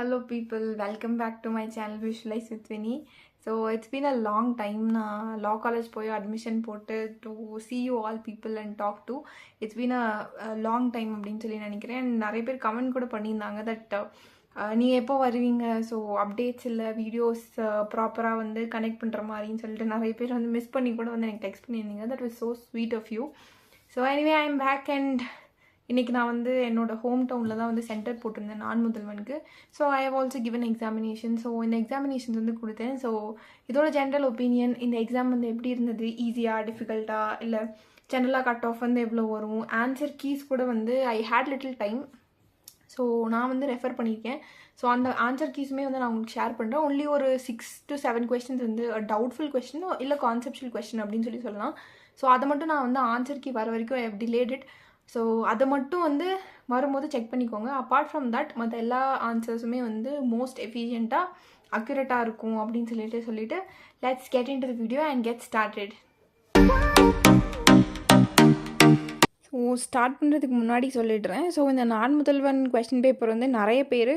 Hello people, welcome back to my channel Visualize with Winnie. So it's been a long time na law college போய் admission போட்டு to see you all people and talk to. It's been a long time அப்படின்னு சொல்லி நினைக்கிறேன். நிறைய பேர் comment கூட பண்ணியிருந்தாங்க that நீ எப்போ வருவீங்க, ஸோ அப்டேட்ஸ் இல்லை வீடியோஸ் ப்ராப்பராக வந்து கனெக்ட் பண்ணுற மாதிரின்னு சொல்லிட்டு நிறைய பேர் வந்து மிஸ் பண்ணி கூட வந்து எனக்கு டெக்ஸ்ட் பண்ணியிருந்தீங்க. That was so sweet of you. So anyway I am back and இன்றைக்கி நான் வந்து என்னோடய ஹோம் டவுனில் தான் வந்து சென்டர் போட்டிருந்தேன் நான் முதல்வனுக்கு. So I have also given examination. So இந்த எக்ஸாமினேஷன்ஸ் வந்து கொடுத்தேன். ஸோ இதோட ஜென்ரல் ஒப்பீனியன், இந்த எக்ஸாம் வந்து எப்படி இருந்தது, ஈஸியாக டிஃபிகல்ட்டாக இல்லை ஜென்ரலாக கட் ஆஃப் வந்து எவ்வளோ வரும், ஆன்சர் கீஸ் கூட வந்து ஐ ஹேட் லிட்டில் டைம். ஸோ நான் வந்து ரெஃபர் பண்ணியிருக்கேன். ஸோ அந்த ஆன்சர் கீஸுமே வந்து நான் உங்களுக்கு ஷேர் பண்ணுறேன். ஒன்லி ஒரு 6 to 7 கொஸ்டின்ஸ் வந்து டவுட்ஃபுல் கொஸ்டின் இல்லை கான்செப்ஷுவல் கொஸ்டின் அப்படின்னு சொல்லலாம். ஸோ அதை மட்டும் நான் வந்து ஆன்சர் கீ வர வரைக்கும் I have delayed it. So அதை மட்டும் வந்து வரும்போது செக் பண்ணிக்கோங்க. அப்பார்ட் ஃப்ரம் தட் மற்ற எல்லா ஆன்சர்ஸுமே வந்து மோஸ்ட் எஃபிஷியண்ட்டாக அக்யூரேட்டாக இருக்கும் அப்படின்னு சொல்லிட்டு let's get in to the video and get started. So start பண்ணுறதுக்கு முன்னாடி சொல்லிடுறேன். ஸோ இந்த நான் முதல்வன் கொஸ்டின் பேப்பர் வந்து நிறைய பேர்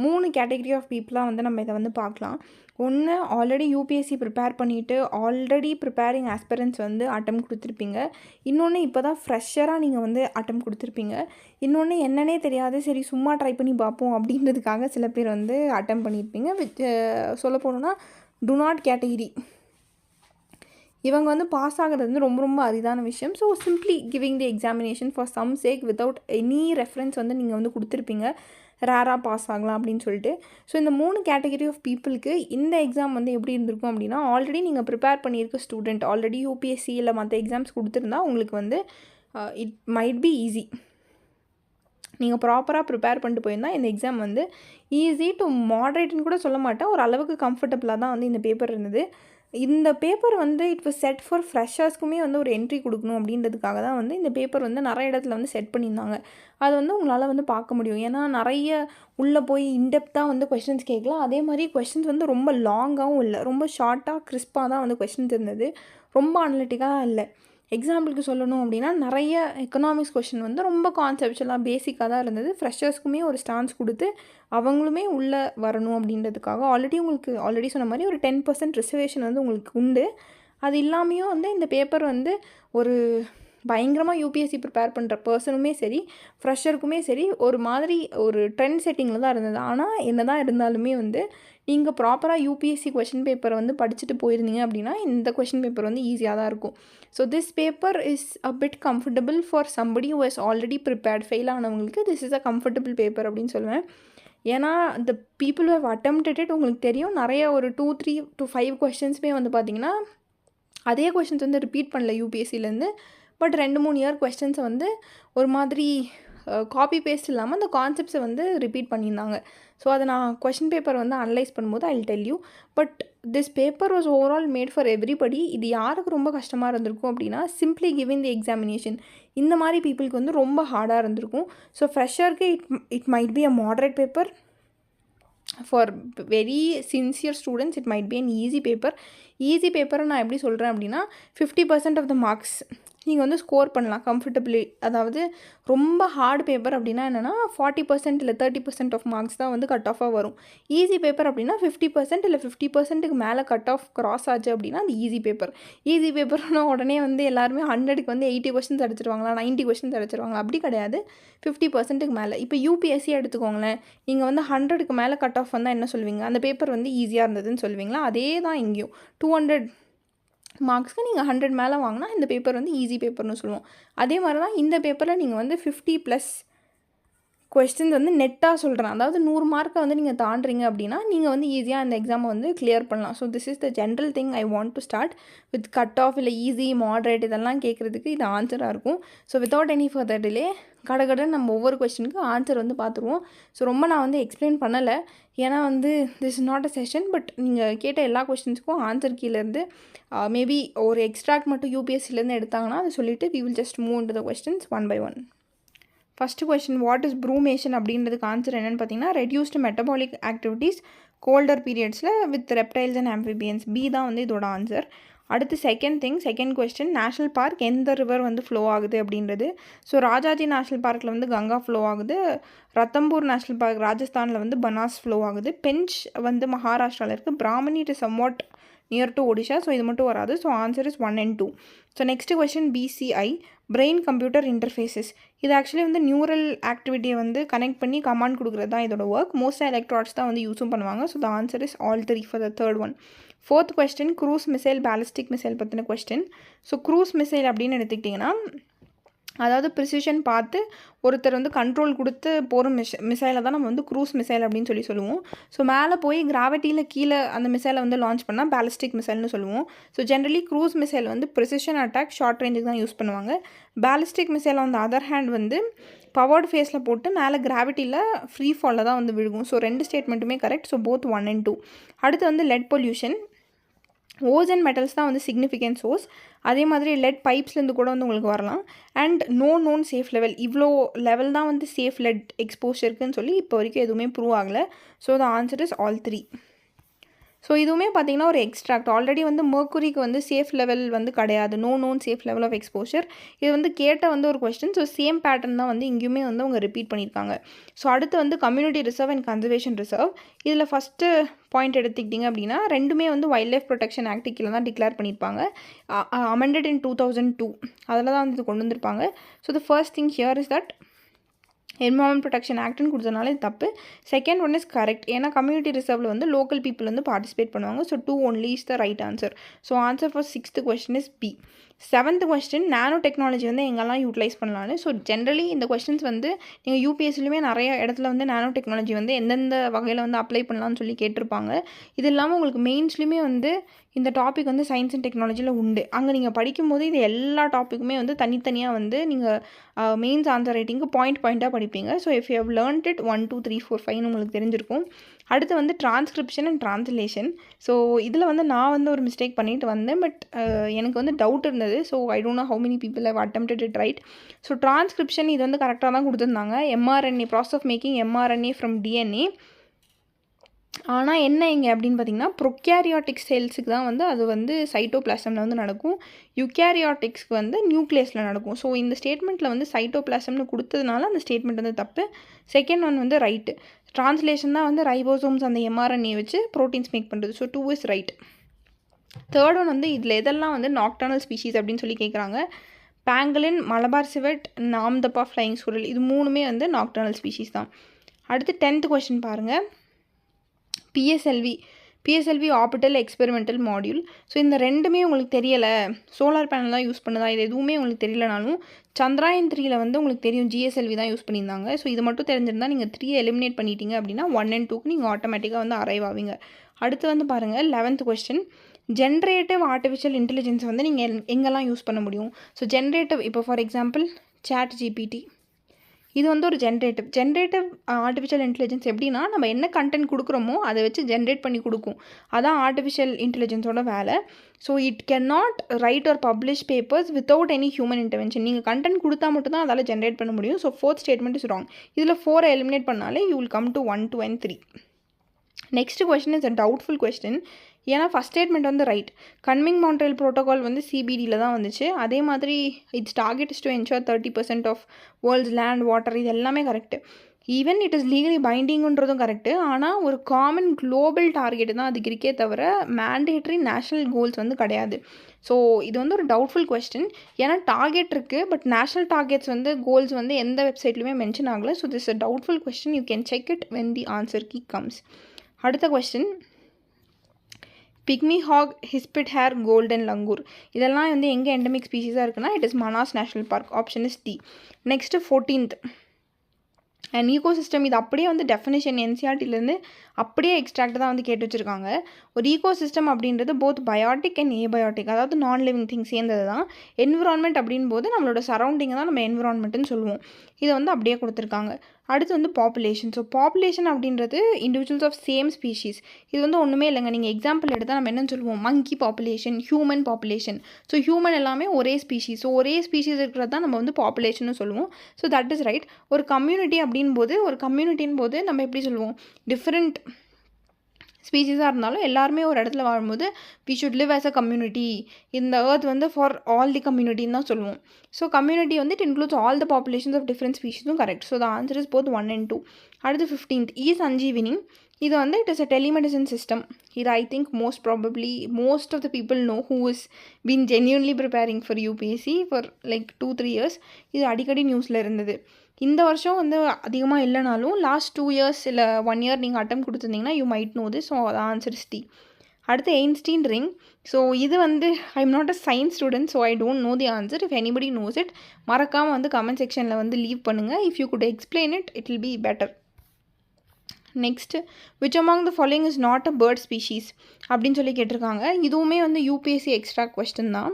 3 கேட்டகரி ஆஃப் பீப்புளாக வந்து நம்ம இதை வந்து பார்க்கலாம். ஒன்று, ஆல்ரெடி யூபிஎஸ்சி ப்ரிப்பேர் பண்ணிவிட்டு ஆல்ரெடி ப்ரிப்பேரிங் ஆஸ்பிரன்ஸ் வந்து அட்டம் கொடுத்துருப்பீங்க. இன்னொன்று இப்போ தான் ஃப்ரெஷராக நீங்கள் வந்து அட்டம் கொடுத்துருப்பீங்க. இன்னொன்று என்னன்னே தெரியாது, சரி சும்மா ட்ரை பண்ணி பார்ப்போம் அப்படின்றதுக்காக சில பேர் வந்து அட்டம் பண்ணியிருப்பீங்க. சொல்ல போனோன்னா டு நாட் கேட்டகிரி இவங்க வந்து பாஸ் ஆகிறது வந்து ரொம்ப ரொம்ப அரிதான விஷயம். So simply giving the examination for some sake without any reference வந்து நீங்கள் வந்து கொடுத்துருப்பீங்க, ரேராக பாஸ் ஆகலாம் அப்படின்னு சொல்லிட்டு. ஸோ இந்த 3 கேட்டகரி ஆஃப் பீப்புளுக்கு இந்த எக்ஸாம் வந்து எப்படி இருந்திருக்கும் அப்படின்னா, ஆல்ரெடி நீங்கள் ப்ரிப்பேர் பண்ணியிருக்க ஸ்டூடெண்ட் ஆல்ரெடி யூபிஎஸ்சி இல்லை மற்ற எக்ஸாம்ஸ் கொடுத்துருந்தா உங்களுக்கு வந்து இட் மைட் பி ஈஸி. நீங்கள் ப்ராப்பராக ப்ரிப்பேர் பண்ணிட்டு போயிருந்தால் இந்த எக்ஸாம் வந்து ஈஸி டு மாடரேட்னு கூட சொல்ல மாட்டேன், ஒரு அளவுக்கு கம்ஃபர்டபுளாக தான் வந்து இந்த பேப்பர் இருந்தது. இந்த பேப்பர் வந்து இட் வாஸ் செட் ஃபார் ஃப்ரெஷர்ஸ்க்குமே வந்து ஒரு என்ட்ரி கொடுக்கணும் அப்படின்றதுக்காக தான் வந்து இந்த பேப்பர் வந்து நிறைய இடத்துல வந்து செட் பண்ணியிருந்தாங்க. அது வந்து உங்களால் வந்து பார்க்க முடியும். ஏன்னா நிறைய உள்ளே போய் இன்டெப்த்தாக வந்து கொஷின்ஸ் கேட்கலாம். அதே மாதிரி கொஷின்ஸ் வந்து ரொம்ப லாங்காகவும் இல்லை, ரொம்ப ஷார்ட்டாக கிறிஸ்பாக தான் வந்து கொஷின்ஸ் இருந்தது, ரொம்ப அனலிட்டிக்காக இல்லை. எக்ஸாம்பிளுக்கு சொல்லணும் அப்படின்னா நிறைய எக்கனாமிக்ஸ் கொஷின் வந்து ரொம்ப கான்செப்ஷுவலாக பேசிக்காக தான் இருந்தது. ஃப்ரெஷர்ஸ்க்குமே ஒரு ஸ்டான்ஸ் கொடுத்து அவங்களுமே உள்ளே வரணும் அப்படின்றதுக்காக ஆல்ரெடி சொன்ன மாதிரி ஒரு 10% ரிசர்வேஷன் வந்து உங்களுக்கு உண்டு. அது இல்லாமையும் வந்து இந்த பேப்பர் வந்து ஒரு பயங்கரமாக யூபிஎஸ்சி ப்ரிப்பேர் பண்ணுற பர்சனுமே சரி ஃப்ரெஷருக்குமே சரி ஒரு மாதிரி ஒரு ட்ரெண்ட் செட்டிங்கில் தான் இருந்தது. ஆனால் என்ன தான் இருந்தாலுமே வந்து நீங்கள் ப்ராப்பராக யூபிஎஸ்சி கொஷின் பேப்பரை வந்து படிச்சுட்டு போயிருந்தீங்க அப்படின்னா இந்த கொஷின் பேப்பர் வந்து ஈஸியாக தான் இருக்கும். So this paper is a bit comfortable for somebody who has already prepared. Fail ஆனவங்களுக்கு this is a comfortable paper அப்படின்னு சொல்லுவேன். ஏன்னா the people have attempted it உங்களுக்கு தெரியும். நிறைய ஒரு 2-3 to 5 கொஷின்ஸுமே வந்து பார்த்திங்கன்னா அதே கொஷின்ஸ் வந்து ரிப்பீட் பண்ணல யூபிஎஸ்சிலேருந்து. பட் 2-3 இயர் கொஸ்டின்ஸை வந்து ஒரு மாதிரி காப்பி பேஸ்ட் இல்லாமல் அந்த கான்செப்ட்ஸை வந்து ரிப்பீட் பண்ணியிருந்தாங்க. ஸோ அதை நான் கொஷின் பேப்பர் வந்து அனலைஸ் பண்ணும்போது I will tell you. But this paper was overall made for everybody. இது யாருக்கு ரொம்ப கஷ்டமாக இருந்திருக்கும் அப்படின்னா சிம்ப்ளி கிவிங் தி எக்ஸாமினேஷன் இந்த மாதிரி பீப்புளுக்கு வந்து ரொம்ப ஹார்டாக இருந்திருக்கும். ஸோ ஃப்ரெஷருக்கு it might be a moderate paper. For very sincere students it might be an easy paper. Easy பேப்பரை நான் எப்படி சொல்கிறேன் அப்படின்னா 50% ஆஃப் த மார்க்ஸ் நீங்கள் வந்து ஸ்கோர் பண்ணலாம் கம்ஃபர்டபுளி. அதாவது ரொம்ப ஹார்ட் பேப்பர் அப்படின்னா என்னென்னா 40% இல்லை 30% ஆஃப் மார்க்ஸ் தான் வந்து கட் ஆஃபாக வரும். ஈஸி பேப்பர் அப்படின்னா 50% இல்லை 50%க்கு மேலே கட் ஆஃப் கிராஸ் ஆச்சு அப்படின்னா அது ஈஸி பேப்பர். ஈஸி பேப்பர்னால் உடனே வந்து எல்லாருமே 100க்கு வந்து 80 கொஸ்டின்ஸ் அடிச்சிருவாங்களா, 90 கொஸ்டின்ஸ் அடிச்சிருவாங்களா, அப்படி கிடையாது. 50%க்கு மேலே. இப்போ யூபிஎஸ்சி எடுத்துக்கோங்களேன், நீங்கள் வந்து 100க்கு மேலே கட் ஆஃப் வந்தால் என்ன சொல்வீங்க, அந்த பேப்பர் வந்து ஈஸியாக இருந்ததுன்னு சொல்வீங்களா? அதே தான் இங்கேயும் 200 மார்க்ஸ்க்கு நீங்கள் 100 மேலே வாங்கினா இந்த பேப்பர் வந்து ஈஸி பேப்பர்னு சொல்லுவோம். அதே மாதிரி தான் இந்த பேப்பரில் நீங்கள் வந்து 50+ கொஸ்டின்ஸ் வந்து நெட்டாக சொல்கிறேன். அதாவது 100 மார்க்கை வந்து நீங்கள் தாண்டுறீங்க அப்படின்னா நீங்கள் வந்து ஈஸியாக அந்த எக்ஸாமை வந்து கிளியர் பண்ணலாம். So this is the general thing I want to start with. Cut off இல்லை ஈஸி மாடரேட் இதெல்லாம் கேட்குறதுக்கு இது ஆன்சராக இருக்கும். So without any further delay கடகடன்னு நம்ம ஒவ்வொரு கொஸ்டினுக்கு ஆன்சர் வந்து பார்த்துருவோம். ஸோ ரொம்ப நான் வந்து எக்ஸ்பிளைன் பண்ணலை, ஏன்னா வந்து this is not a session. But நீங்கள் கேட்ட எல்லா கொஸ்டின்ஸுக்கும் ஆன்சர் கீழேருந்து மேபி ஒரு எக்ஸ்ட்ராக்ட் மட்டும் யூபிஎஸ்சிலேருந்து எடுத்தாங்கன்னா அதை சொல்லிவிட்டு we will just move into the questions one by one. First question, what is brumation அப்படின்றதுக்கு ஆன்சர் என்னென்னு பார்த்தீங்கன்னா ரெடியூஸ்டு மெட்டபாலிக் ஆக்டிவிட்டீஸ் கோல்டர் பீரியட்ஸில் with reptiles and amphibians. B தான் வந்து இதோட ஆன்சர். அடுத்து செகண்ட் கொஸ்டின் நேஷ்னல் பார்க் எந்த ரிவர் வந்து ஃப்ளோ ஆகுது அப்படின்றது. ஸோ ராஜாஜி நேஷ்னல் பார்க்கில் வந்து கங்கா ஃப்ளோ ஆகுது. ரத்தம்பூர் நேஷ்னல் பார்க் ராஜஸ்தானில் வந்து பனாஸ் ஃப்ளோ ஆகுது. பெஞ்ச் வந்து மகாராஷ்டிராவில் இருக்குது. Brahmani it is somewhat near to Odisha. So இது மட்டும் வராது. So answer is 1 and 2. So next question BCI brain computer interfaces. இது ஆக்சுவலி வந்து நியூரல் ஆக்டிவிட்டியை வந்து கனெக்ட் பண்ணி கமாண்ட் கொடுக்குறது தான் இதோட ஒர்க். மோஸ்ட் எலக்ட்ராட்ஸ் தான் வந்து யூஸும் பண்ணுவாங்க. So the answer is all 3 for the third one. Fourth question cruise missile ballistic missile பற்றின கொஸ்டின். ஸோ க்ரூஸ் மிசைல் அப்படின்னு எடுத்துக்கிட்டிங்கன்னா அதாவது ப்ரிசிஷன் பார்த்து ஒருத்தர் வந்து கண்ட்ரோல் கொடுத்து போகிற மிசைலை தான் நம்ம வந்து க்ரூஸ் மிசைல் அப்படின்னு சொல்லுவோம். ஸோ மேலே போய் கிராவிட்டியில் கீழே அந்த மிசைலை வந்து லான்ச் பண்ணால் பேலிஸ்டிக் மிசைல்னு சொல்லுவோம். ஸோ ஜென்ரலி க்ரூஸ் மிசைல் வந்து ப்ரிசிஷன் அட்டாக் ஷார்ட் ரேஞ்சுக்கு தான் யூஸ் பண்ணுவாங்க. Ballistic missile on the other hand வந்து பவர்டு ஃபேஸில் போட்டு மேலே கிராவிட்டியில் ஃப்ரீ ஃபாலில் தான் வந்து விழுகும். ஸோ 2 ஸ்டேட்மெண்ட்டுமே கரெக்ட். So both 1 and 2. அடுத்து வந்து லெட் பொல்யூஷன். ஓசன் மெட்டல்ஸ் தான் வந்து சிக்னிஃபிகன்ட் சோர்ஸ். அதே மாதிரி லெட் பைப்ஸ்லேருந்து கூட வந்து உங்களுக்கு வரலாம். அண்ட் நோன் சேஃப் லெவல், இவ்வளோ லெவல் தான் வந்து சேஃப் லெட் எக்ஸ்போஷருக்குன்னு சொல்லி இப்போ வரைக்கும் எதுவுமே ப்ரூவ் ஆகலை. So the answer is all 3. So இதுவுமே பார்த்திங்கன்னா ஒரு எக்ஸ்ட்ராக்ட். ஆல்ரெடி வந்து மெர்க்குரிக்கு வந்து சேஃப் லெவல் வந்து கிடையாது. Known safe level of exposure. இது வந்து கேட்ட வந்து ஒரு கொஸ்டின். ஸோ சேம் பேட்டர்ன் தான் வந்து இங்கேயுமே வந்து அவங்க ரிப்பீட் பண்ணியிருக்காங்க. ஸோ அடுத்து வந்து community reserve and conservation reserve. இதில் ஃபஸ்ட்டு பாயிண்ட் எடுத்துக்கிட்டிங்க அப்படின்னா ரெண்டுமே வந்து வைல்ட் லைஃப் ப்ரொடெக்ஷன் ஆக்ட் கீழே தான் டிக்ளேர் பண்ணியிருப்பாங்க. அமெண்டட் in 2002 அதில் தான் வந்து இது கொண்டு வந்திருப்பாங்க. So the first thing here is that environment protection ஆக்ட்னு கொடுத்ததுனால இது தப்பு. Second one is correct. ஏன்னா கம்யூனிட்டி ரிசர்வில் வந்து லோக்கல் பீப்புள் வந்து பார்ட்டிசிபேட் பண்ணுவாங்க. So 2 only is the right answer. ஸோ answer for 6th question is B. 7th question nano technology வந்து எங்கெல்லாம் யூட்டிலைஸ் பண்ணலான்னு. ஸோ ஜென்ரலி இந்த கொஸ்டின்ஸ் வந்து நீங்கள் யூபிஎஸ்சிலுமே நிறைய இடத்துல வந்து நானோ டெக்னாலஜி வந்து எந்தெந்த வகையில் வந்து அப்ளை பண்ணலாம்னு சொல்லி கேட்டிருப்பாங்க. இது இல்லாமல் உங்களுக்கு மெயின்ஸ்லையுமே வந்து இந்த டாபிக் வந்து சயின்ஸ் அண்ட் டெக்னாலஜியில் உண்டு. அங்கே நீங்கள் படிக்கும்போது இது எல்லா டாப்பிக்குமே வந்து தனித்தனியாக வந்து நீங்கள் மெயின்ஸ் ஆன்சர் ரைட்டிங்க்கு பாயிண்ட்டாக படிப்பீங்க. So if you have learnt it 1 2 3 4 5 உங்களுக்கு தெரிஞ்சிருக்கும். அடுத்து வந்து டிரான்ஸ்கிரிப்ஷன் அண்ட் ட்ரான்ஸ்லேஷன். ஸோ இதில் வந்து நான் வந்து ஒரு மிஸ்டேக் பண்ணிட்டு வந்தேன். பட் எனக்கு வந்து டவுட் இருந்தது. So I don't know how many people have attempted it right. So transcription இது வந்து கரெக்டாக தான் கொடுத்துருந்தாங்க. mRNA process of making mRNA from DNA. ஆனால் என்ன இங்கே அப்படின்னு பார்த்தீங்கன்னா ப்ரொகேரியாட்டிக் செல்ஸுக்கு தான் வந்து அது வந்து சைட்டோபிளாசமில் வந்து நடக்கும். யூகேரியாட்டிக்ஸ்க்கு வந்து நியூக்ளியஸில் நடக்கும். ஸோ இந்த ஸ்டேட்மெண்ட்டில் வந்து சைட்டோபிளாசம்னு கொடுத்ததுனால அந்த ஸ்டேட்மெண்ட் வந்து தப்பு. செகண்ட் ஒன் வந்து ரைட்டு. ட்ரான்ஸ்லேஷன் தான் வந்து ரைபோசோம்ஸ் அந்த mRNA வச்சு ப்ரோட்டீன்ஸ் மேக் பண்ணுறது. So 2 is right. Third one வந்து இதில் எதெல்லாம் வந்து நாக்டர்னல் ஸ்பீஷீஸ் அப்படின்னு சொல்லி கேட்குறாங்க. பேங்கலின், மலபார் சிவெட், நாம்தப்பா, ஃப்ளைங் ஸ்குரல், இது மூணுமே வந்து நாக்டர்னல் ஸ்பீஷீஸ் தான். அடுத்து 10th கொஸ்டின் பாருங்கள். PSLV orbital experimental module. So இந்த ரெண்டுமே உங்களுக்கு தெரியலை, சோலார் பேனல் தான் யூஸ் பண்ணுதா, இது எதுவுமே உங்களுக்கு தெரியலனாலும் சந்திராயன் 3ல் வந்து உங்களுக்கு தெரியும் ஜிஎஸ்எல்வி தான் யூஸ் பண்ணியிருந்தாங்க. ஸோ இது மட்டும் தெரிஞ்சிருந்தால் நீங்கள் 3 எலிமினேட் பண்ணிட்டீங்க அப்படின்னா 1 and 2க்கு நீங்கள் ஆட்டோமேட்டிக்காக வந்து அரைவ் ஆவீங்க. அடுத்து வந்து பாருங்கள் 11th question. Generative artificial intelligence வந்து நீங்கள் எங்கெல்லாம் யூஸ் பண்ண முடியும். ஸோ ஜென்ரேட்டிவ் இப்போ ஃபார் எக்ஸாம்பிள் ChatGPT இது வந்து ஒரு ஜென்ரேட்டிவ் ஆர்டிஃபிஷியல் இன்டெலிஜென்ஸ். எப்படின்னா நம்ம என்ன கண்டென்ட் கொடுக்குறோமோ அதை வச்சு ஜென்ரேட் பண்ணி கொடுக்கும். அதான் ஆர்டிஃபிஷியல் இன்டெலிஜென்ஸோட வேலை. So it can not write or publish papers without any human intervention. நீங்கள் கண்டென்ட் கொடுத்தா மட்டும் தான் அதால் ஜென்ரேட் பண்ண முடியும். So 4th statement is wrong. இதில் 4 எலிமினேட் பண்ணாலே you will come to 1 2 and 3. Next question is a doubtful question. ஏன்னா ஃபஸ்ட் ஸ்டேட்மெண்ட் வந்து ரைட். கன்மிங் மான்ட்ரியல் ப்ரோட்டோகால் வந்து CBDயில் தான் வந்துச்சு. அதே மாதிரி its target is to ensure 30% of world's land water, இது எல்லாமே correct. Even it is legally பைண்டிங்குன்றதும் கரெக்டு. ஆனால் ஒரு காமன் குளோபல் டார்கெட்டு தான் அதுக்கு இருக்கே தவிர மேண்டேட்ரி நேஷ்னல் கோல்ஸ் வந்து கிடையாது. ஸோ இது வந்து ஒரு டவுட்ஃபுல் கொஸ்டின். ஏன்னா டார்கெட் இருக்குது, பட் நேஷ்னல் டார்கெட்ஸ் வந்து கோல்ஸ் வந்து எந்த வெப்சைட்லையுமே மென்ஷன் ஆகலை. So this a doubtful question. You can check it when the answer key comes. அடுத்த question. Pygmy hog, hispid hare, golden langur, இதெல்லாம் வந்து எங்கே எண்டமிக் ஸ்பீஷீஸாக இருக்குன்னா it is Manas national park. Option is D. Next 14th and ecosystem. இது அப்படியே வந்து definition NCERTலேருந்து அப்படியே எக்ஸ்ட்ராக்ட் தான் வந்து கேட்டு வச்சுருக்காங்க. ஒரு ஈகோசிஸ்டம் அப்படின்றது போத் பயோட்டிக் அண்ட் ஏபயோட்டிக், அதாவது நான் லிவிங் திங் சேர்ந்தது தான். என்விரான்மெண்ட் அப்படின் போது நம்மளோட சரௌண்டிங்கை தான் நம்ம என்விரான்மெண்ட்டுன்னு சொல்லுவோம். இதை வந்து அப்படியே கொடுத்துருக்காங்க. அடுத்து வந்து பாப்புலேஷன். ஸோ பாப்புலேஷன் அப்படின்றது இண்டிவிஜுவல்ஸ் ஆஃப் சேம் ஸ்பீஷீஸ். இது வந்து ஒன்றுமே இல்லைங்க. நீங்கள் எக்ஸாம்பிள் எடுத்தால் நம்ம என்னென்னு சொல்லுவோம், monkey population, human population. So human எல்லாமே ஒரே ஸ்பீஷீஸ். ஸோ ஒரே ஸ்பீஷீஸ் இருக்கிறது தான் நம்ம வந்து பாப்புலேஷன்னு சொல்லுவோம். So that is right. ஒரு கம்யூனிட்டி அப்படின் போது, ஒரு கம்யூனிட்டின் போது நம்ம எப்படி சொல்லுவோம், டிஃப்ரெண்ட் ஸ்பீஷீஸாக இருந்தாலும் எல்லாருமே ஒரு இடத்துல வாழும்போது we should live as a community. இந்த earth வந்து ஃபார் ஆல் தி கம்யூனிட்டின்னு தான் சொல்லுவோம். ஸோ கம்யூனிட்டி வந்து it includes all the populations of different ஸ்பீஷீஸும் correct. So the answer is both 1 and 2. அடுத்து 15th சஞ்சீவினி. இது வந்து it is a telemedicine system. இது I think most of the people know who is been genuinely preparing for UPSC for like 2-3 years. இது அடிக்கடி நியூஸில் இருந்தது. இந்த வருஷம் வந்து அதிகமாக இல்லைனாலும் லாஸ்ட் 2 years இல்லை 1 year நீங்கள் அட்டம் கொடுத்துருந்தீங்கன்னா you might know this. So answer is D. அடுத்து எயின்ஸ்டீன் ரிங். ஸோ இது வந்து I am not a science student, so I don't know the answer. If anybody knows it மறக்காமல் வந்து comment செக்ஷனில் வந்து லீவ் பண்ணுங்கள். If you could explain it it will be better. Next which among the following is not a bird species அப்படின்னு சொல்லி கேட்டிருக்காங்க. இதுவுமே வந்து யூபிஎஸ்சி எக்ஸ்ட்ரா கொஸ்டின் தான்.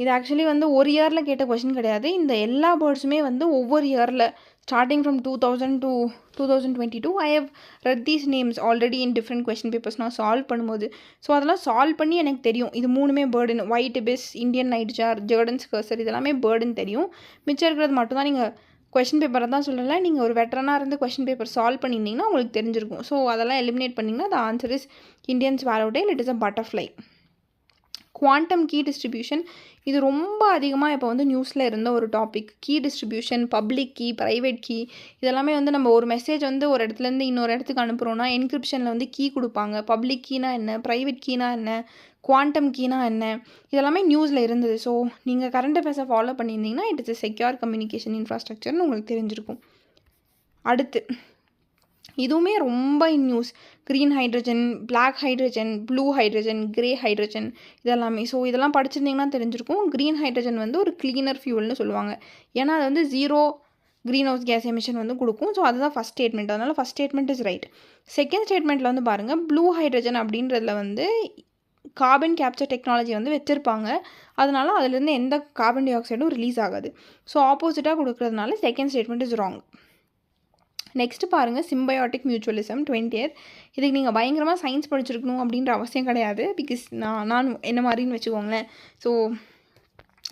இது ஆக்சுவலி வந்து ஒரு இயரில் கேட்ட கொஷின் கிடையாது. இந்த எல்லா பேர்ட்ஸுமே வந்து ஒவ்வொரு இயரில் starting from 2000 to 2022 I have read these names already in different question papers நான் சால்வ் பண்ணும்போது. ஸோ அதெல்லாம் சால்வ் பண்ணி எனக்கு தெரியும் இது மூணுமே பேர்டுன்னு. White ibis, Indian nightjar, Jerdon's courser இதெல்லாமே பேர்டுன்னு தெரியும். மிச்சம் இருக்கிறது மட்டும் தான் நீங்கள் கொஷின் பேப்பரை தான் சொல்லலை. நீங்கள் ஒரு வெட்டரனாக இருந்து கொஷின் பேப்பர் சால்வ் பண்ணியிருந்தீங்கன்னா உங்களுக்கு தெரிஞ்சிருக்கும். ஸோ அதெல்லாம் எலிமினேட் பண்ணிங்கன்னா the answer is Indian swallowtail. It is a butterfly. Quantum key distribution இது ரொம்ப அதிகமாக இப்போ வந்து நியூஸில் இருந்த ஒரு டாபிக். Key distribution, public key, private key இதெல்லாமே வந்து நம்ம ஒரு மெசேஜ் வந்து ஒரு இடத்துலேருந்து இன்னொரு இடத்துக்கு அனுப்புகிறோன்னா என்கிரிப்ஷனில் வந்து கீ கொடுப்பாங்க. பப்ளிக் கீனா என்ன, ப்ரைவேட் கீனா என்ன, குவாண்டம் கீனா என்ன, இதெல்லாமே நியூஸில் இருந்தது. ஸோ நீங்கள் கரண்ட் அஃபேர்ஸை ஃபாலோ பண்ணியிருந்தீங்கன்னா it is a secure communication இன்ஃப்ராஸ்ட்ரக்சர்னு உங்களுக்கு தெரிஞ்சிருக்கும். அடுத்து இதுவுமே ரொம்ப news. Green hydrogen, black hydrogen, blue hydrogen, grey hydrogen இதெல்லாமே. ஸோ இதெல்லாம் படிச்சிருந்தீங்கன்னா தெரிஞ்சிருக்கும். க்ரீன் ஹைட்ரஜன் வந்து ஒரு க்ளீனர் ஃபியூல்னு சொல்லுவாங்க. ஏன்னா அது வந்து 0 க்ரீன் ஹவுஸ் கேஸ் எமிஷன் வந்து கொடுக்கும். ஸோ அதுதான் ஃபஸ்ட் ஸ்டேட்மெண்ட். அதனால் first statement is right. Second ஸ்டேட்மெண்ட்டில் வந்து பாருங்கள், ப்ளூ ஹைட்ரஜன் அப்படின்றதுல வந்து கார்பன் கேப்சர் டெக்னாலஜி வந்து வச்சுருப்பாங்க. அதனால் அதுலேருந்து எந்த கார்பன் டை ஆக்சைடும் ரிலீஸ் ஆகாது. ஸோ ஆப்போசிட்டாக கொடுக்குறதுனால second statement is wrong. Next பாருங்கள், சிம்பயோட்டிக் மியூச்சுவலிசம் 20th. இதுக்கு நீங்கள் பயங்கரமாக சயின்ஸ் படிச்சிருக்கணும் அப்படின்ற அவசியம் கிடையாது. பிகாஸ் நான் என்ன மாதிரின்னு வச்சுக்கோங்களேன். So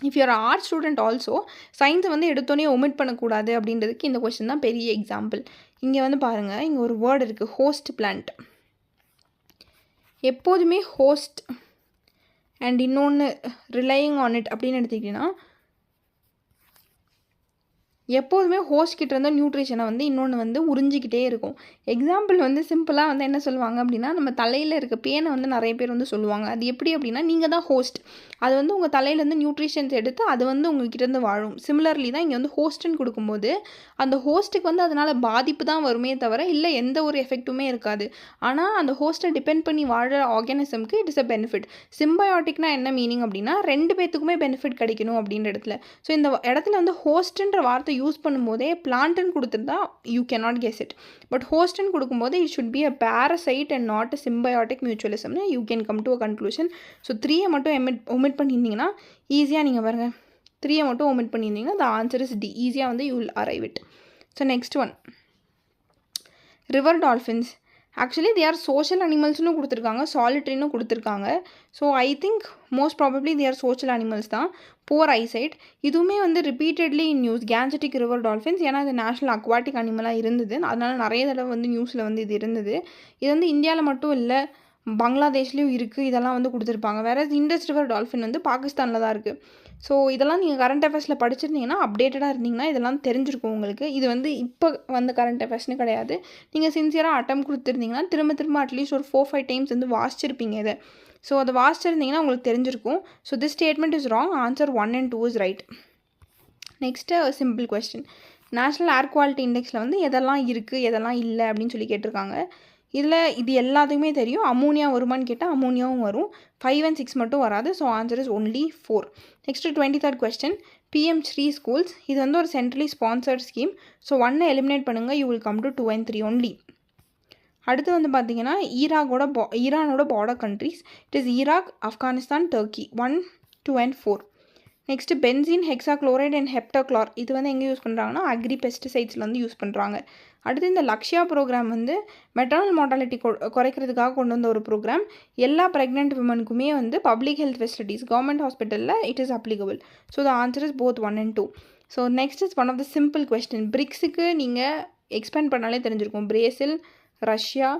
if you are art student also சயின்ஸை வந்து எடுத்தோன்னே ஒமிட் பண்ணக்கூடாது அப்படின்றதுக்கு இந்த கொஸ்டின் தான் பெரிய எக்ஸாம்பிள். இங்கே வந்து பாருங்கள், இங்கே ஒரு வேர்டு இருக்குது, ஹோஸ்ட் பிளான்ட். எப்போதுமே ஹோஸ்ட் அண்ட் இன்னொன்று ரிலையிங் ஆன் இட் அப்படின்னு எடுத்துக்கிட்டிங்கன்னா எப்போதுமே ஹோஸ்ட் கிட்ட இருந்த நியூட்ரிஷனை வந்து இன்னொன்று வந்து உறிஞ்சிக்கிட்டே இருக்கும். எக்ஸாம்பிள் வந்து சிம்பிளாக வந்து என்ன சொல்லுவாங்க அப்படின்னா, நம்ம தலையில் இருக்க பேனை வந்து நிறைய பேர் வந்து சொல்லுவாங்க. அது எப்படி அப்படின்னா, நீங்கள் தான் ஹோஸ்ட். அது வந்து உங்கள் தலையிலேருந்து நியூட்ரிஷன்ஸ் எடுத்து அது வந்து உங்ககிட்டேருந்து வாழும். சிமிலர்லி தான் இங்கே வந்து ஹோஸ்ட்டுன்னு கொடுக்கும்போது அந்த ஹோஸ்ட்டுக்கு வந்து அதனால் பாதிப்பு தான் வருமே தவிர இல்லை எந்த ஒரு எஃபெக்ட்டுமே இருக்காது. ஆனால் அந்த ஹோஸ்ட்டை டிபெண்ட் பண்ணி வாழற ஆர்கானிசம்க்கு இட் இஸ் அ பெனிஃபிட். சிம்பயோட்டிக்னா என்ன மீனிங் அப்படின்னா, 2 பேத்துக்குமே பெனிஃபிட் கிடைக்கணும் அப்படின்ற இடத்துல. ஸோ இந்த இடத்துல வந்து ஹோஸ்ட்டுன்ற வார்த்தை யூஸ் பண்ணும்போதே பிளான்ட்டுன்னு கொடுத்துருந்தா you cannot guess it. But ஹோஸ்ட்டுன்னு கொடுக்கும்போது it should be a parasite and not a symbiotic மியூச்சுவலிசம்னு you can come to a conclusion. So 3 மட்டும் ஒமிட் பண்ணியிருந்தீங்கன்னா ஈஸியாக நீங்கள் பாருங்கள், 3 மட்டும் ஒமிட் பண்ணியிருந்தீங்கன்னா த ஆன்சர் இஸ் டி. ஈஸியாக வந்து you will arrive it. So next one, river dolphins. Actually they are social அனிமல்ஸ்னு கொடுத்துருக்காங்க, சாலிட்ரின்னு கொடுத்துருக்காங்க. So I think most probably they are social animals தான். Poor eyesight. இதுவுமே வந்து repeatedly news Gangetic river dolphins. ஏன்னா இது நேஷ்னல் அக்வாட்டிக் அனிமலாக இருந்தது. அதனால் நிறைய தடவை வந்து நியூஸில் வந்து இது இருந்தது. இது வந்து இந்தியாவில் மட்டும் இல்லை, பங்களாதேஷ்லேயும் இருக்குது. இதெல்லாம் வந்து கொடுத்துருப்பாங்க. வேறு இண்டஸ் ரிவர் டால்ஃபின் வந்து பாகிஸ்தானில் தான் இருக்குது. ஸோ இதெல்லாம் நீங்கள் கரண்ட் அஃபேர்ஸில் படிச்சிருந்தீங்கன்னா, அப்டேட்டடாக இருந்தீங்கன்னா இதெல்லாம் தெரிஞ்சிருக்கும் உங்களுக்கு. இது வந்து இப்போ வந்து கரண்ட் அஃபேர்ஸ்னு கிடையாது. நீங்கள் சின்சியராக அட்டம் கொடுத்துருந்தீங்கன்னா திரும்ப அட்லீஸ்ட் ஒரு 4-5 டைம்ஸ் வந்து வாசிச்சிருப்பீங்க இதை. ஸோ அதை வாசிச்சிருந்தீங்கன்னா உங்களுக்கு தெரிஞ்சிருக்கும். So this statement is wrong. Answer 1 and 2 is right. Next simple question. National air quality இண்டெக்ஸில் வந்து எதெல்லாம் இருக்குது எதெல்லாம் இல்லை அப்படின்னு சொல்லி கேட்டிருக்காங்க. இதில் இது எல்லாத்துக்குமே தெரியும். அமோனியா வருமானு கேட்டால் அமோனியாவும் வரும். 5 and 6 மட்டும் வராது. So answer is only 4. Next 23rd question, PM Shri schools. இது வந்து ஒரு centrally sponsored scheme. So 1 eliminate பண்ணுங்கள், you will come to 2 and 3 only. அடுத்து வந்து பார்த்தீங்கன்னா ஈரானோட border countries. It is Iraq, Afghanistan, Turkey. 1, 2 and 4. Next benzene, hexachloride and heptachlor. இது வந்து எங்கே யூஸ் பண்ணுறாங்கன்னா அக்ரி பெஸ்டிசைட்ஸில் வந்து யூஸ் பண்ணுறாங்க. அடுத்து இந்த லக்ஷ்யா ப்ரோக்ராம் வந்து மெட்டர்னல் மார்டாலிட்டி குறைக்கிறதுக்காக கொண்டு வந்த ஒரு ப்ரோக்ராம். எல்லா ப்ரெக்னென்ட் விமனுக்குமே வந்து பப்ளிக் ஹெல்த் ஃபெசிலிட்டிஸ் கவர்மெண்ட் ஹாஸ்பிட்டலில் it is applicable. So the answer is both 1 and 2. So next is one of the simple question. பிரிக்ஸுக்கு நீங்கள் எக்ஸ்பேண்ட் பண்ணாலே தெரிஞ்சிருக்கும். Brazil, Russia,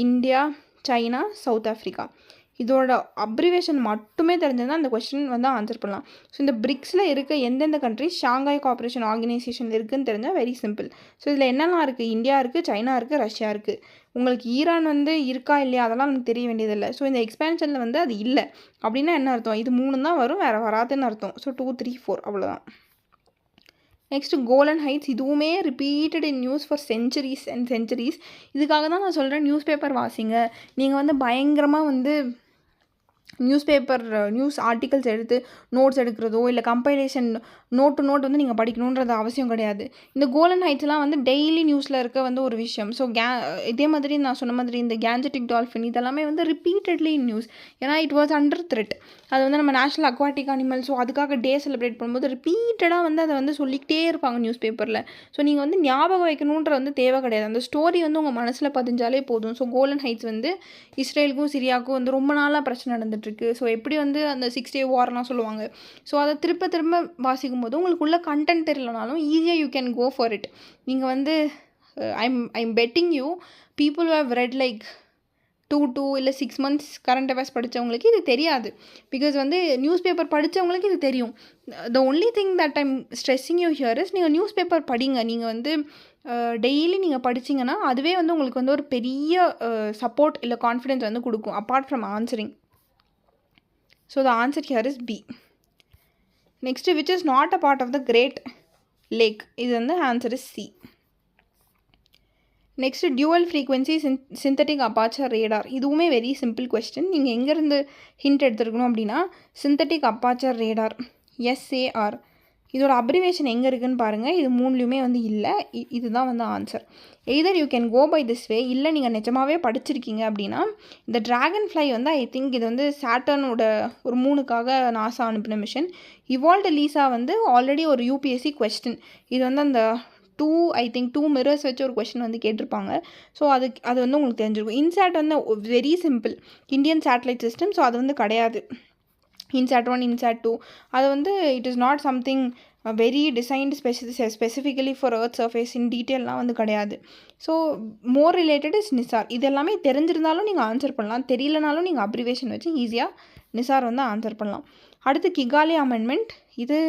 India, China, South Africa. இதோட அப்ரிவேஷன் மட்டுமே தெரிஞ்சிருந்தால் அந்த கொஸ்டின் வந்து ஆன்சர் பண்ணலாம். ஸோ இந்த பிரிக்ஸில் இருக்க எந்தெந்த கண்ட்ரிஸ் ஷாங்காய் கோஆப்ரேஷன் ஆர்கனைசேஷனில் இருக்குதுன்னு தெரிஞ்சால் வெரி சிம்பிள். ஸோ இதில் என்னெல்லாம் இருக்குது? இந்தியா இருக்குது, சைனா இருக்குது, ரஷ்யா இருக்குது. உங்களுக்கு ஈரான் வந்து இருக்கா இல்லையா அதெல்லாம் நமக்கு தெரிய வேண்டியதில்லை. ஸோ இந்த எக்ஸ்பேன்ஷனில் வந்து அது இல்லை அப்படின்னா என்ன அர்த்தம்? இது 3 தான் வரும், வேறு வராதுன்னு அர்த்தம். ஸோ 2, 3, 4 அவ்வளோதான். Next Golan Heights. இதுவுமே repeated in news for centuries and centuries. இதுக்காக தான் நான் சொல்கிறேன் நியூஸ் பேப்பர் வாசிங்க. நீங்கள் வந்து பயங்கரமாக வந்து நியூஸ் ஆர்டிகல்ஸ் எடுத்து நோட்ஸ் எடுக்கிறதோ இல்லை கம்பைலேஷன் நோட் டு நோட் வந்து நீங்கள் படிக்கணுன்றது அவசியம் கிடையாது. இந்த கோலன் ஹைட்ஸ்லாம் வந்து டெய்லி நியூஸில் இருக்க வந்து ஒரு விஷயம். ஸோ இதே மாதிரி நான் சொன்ன மாதிரி இந்த கேஞ்சட்டிக் டால்ஃபின் இதெல்லாமே வந்து ரிப்பீட்டட்லி இன் நியூஸ். ஏன்னா இட் வாஸ் அண்டர் த்ரெட். அது வந்து நம்ம நேஷ்னல் அக்வாட்டிக் அனிமல். ஸோ அதுக்காக டே செலிப்ரேட் பண்ணும்போது ரிப்பீட்டடாக வந்து அதை வந்து சொல்லிக்கிட்டே இருப்பாங்க நியூஸ் பேப்பரில். ஸோ நீங்கள் வந்து ஞாபகம் வைக்கணுன்ற வந்து தேவை கிடையாது. அந்த ஸ்டோரி வந்து உங்கள் மனசில் பதிஞ்சாலே போதும். ஸோ கோலன் ஹைட்ஸ் வந்து இஸ்ரேலுக்கும் சிரியாவுக்கும் வந்து ரொம்ப நாளாக பிரச்சனை நடந்துகிட்ருக்கு. ஸோ எப்படி வந்து அந்த 6 Day வார்லாம் சொல்லுவாங்க. ஸோ அதை திரும்ப வாசிக்கும் போது உங்களுக்குள்ள கண்டென்ட் தெரியலனாலும் ஈஸியாக you can go for it. நீங்கள் வந்து I'm betting you people have read like 2 இல்லை 6 months கரண்ட் அஃபேர்ஸ் படித்தவங்களுக்கு இது தெரியாது. பிகாஸ் வந்து நியூஸ் பேப்பர் படித்தவங்களுக்கு இது தெரியும். The only thing that I'm stressing you here is நீங்கள் நியூஸ் பேப்பர் படிங்க. நீங்கள் வந்து டெய்லி நீங்கள் படிச்சிங்கன்னா அதுவே வந்து உங்களுக்கு வந்து ஒரு பெரிய சப்போர்ட் இல்லை கான்ஃபிடென்ஸ் வந்து கொடுக்கும் apart from answering. So the answer here is B. Next which is not a part of the great lake. இது வந்து answer is C. Next dual frequency synthetic aperture radar. இதுவுமே வெரி சிம்பிள் கொஸ்டின். நீங்கள் எங்கேருந்து hint எடுத்துருக்கணும் அப்படின்னா synthetic aperture radar SAR. இதோட abbreviation எங்கே இருக்குதுன்னு பாருங்கள். இது 3லையுமே வந்து இல்லை. இதுதான் வந்து answer. Either you can go by this way, இல்லை நீங்கள் நிஜமாகவே படிச்சிருக்கீங்க அப்படின்னா இந்த ட்ராகன் ஃப்ளை வந்து ஐ திங்க் இது வந்து சாட்டர்னோட ஒரு 3க்காக நாசா அனுப்பின மிஷன். இவால்ட் லீசா வந்து ஆல்ரெடி ஒரு UPSC கொஸ்டின். இது வந்து அந்த 2 மிரர்ஸ் வச்சு ஒரு கொஸ்டின் வந்து கேட்டிருப்பாங்க. ஸோ அது வந்து உங்களுக்கு தெரிஞ்சிருக்கும். இன்சாட் வந்து very simple Indian satellite system. So அது வந்து கிடையாது. இன்சாட் 1, இன்சாட் 2 அது வந்து it is not something very designed specifically for earth surface in டீட்டெயிலாம் வந்து கிடையாது. So more related is NISAR. இது எல்லாமே தெரிஞ்சிருந்தாலும் நீங்கள் ஆன்சர் பண்ணலாம், தெரியலனாலும் நீங்கள் அப்ரிவேஷன் வச்சு ஈஸியாக நிசார் வந்து ஆன்சர் பண்ணலாம். அடுத்து கிகாலி அமெண்ட்மெண்ட். இது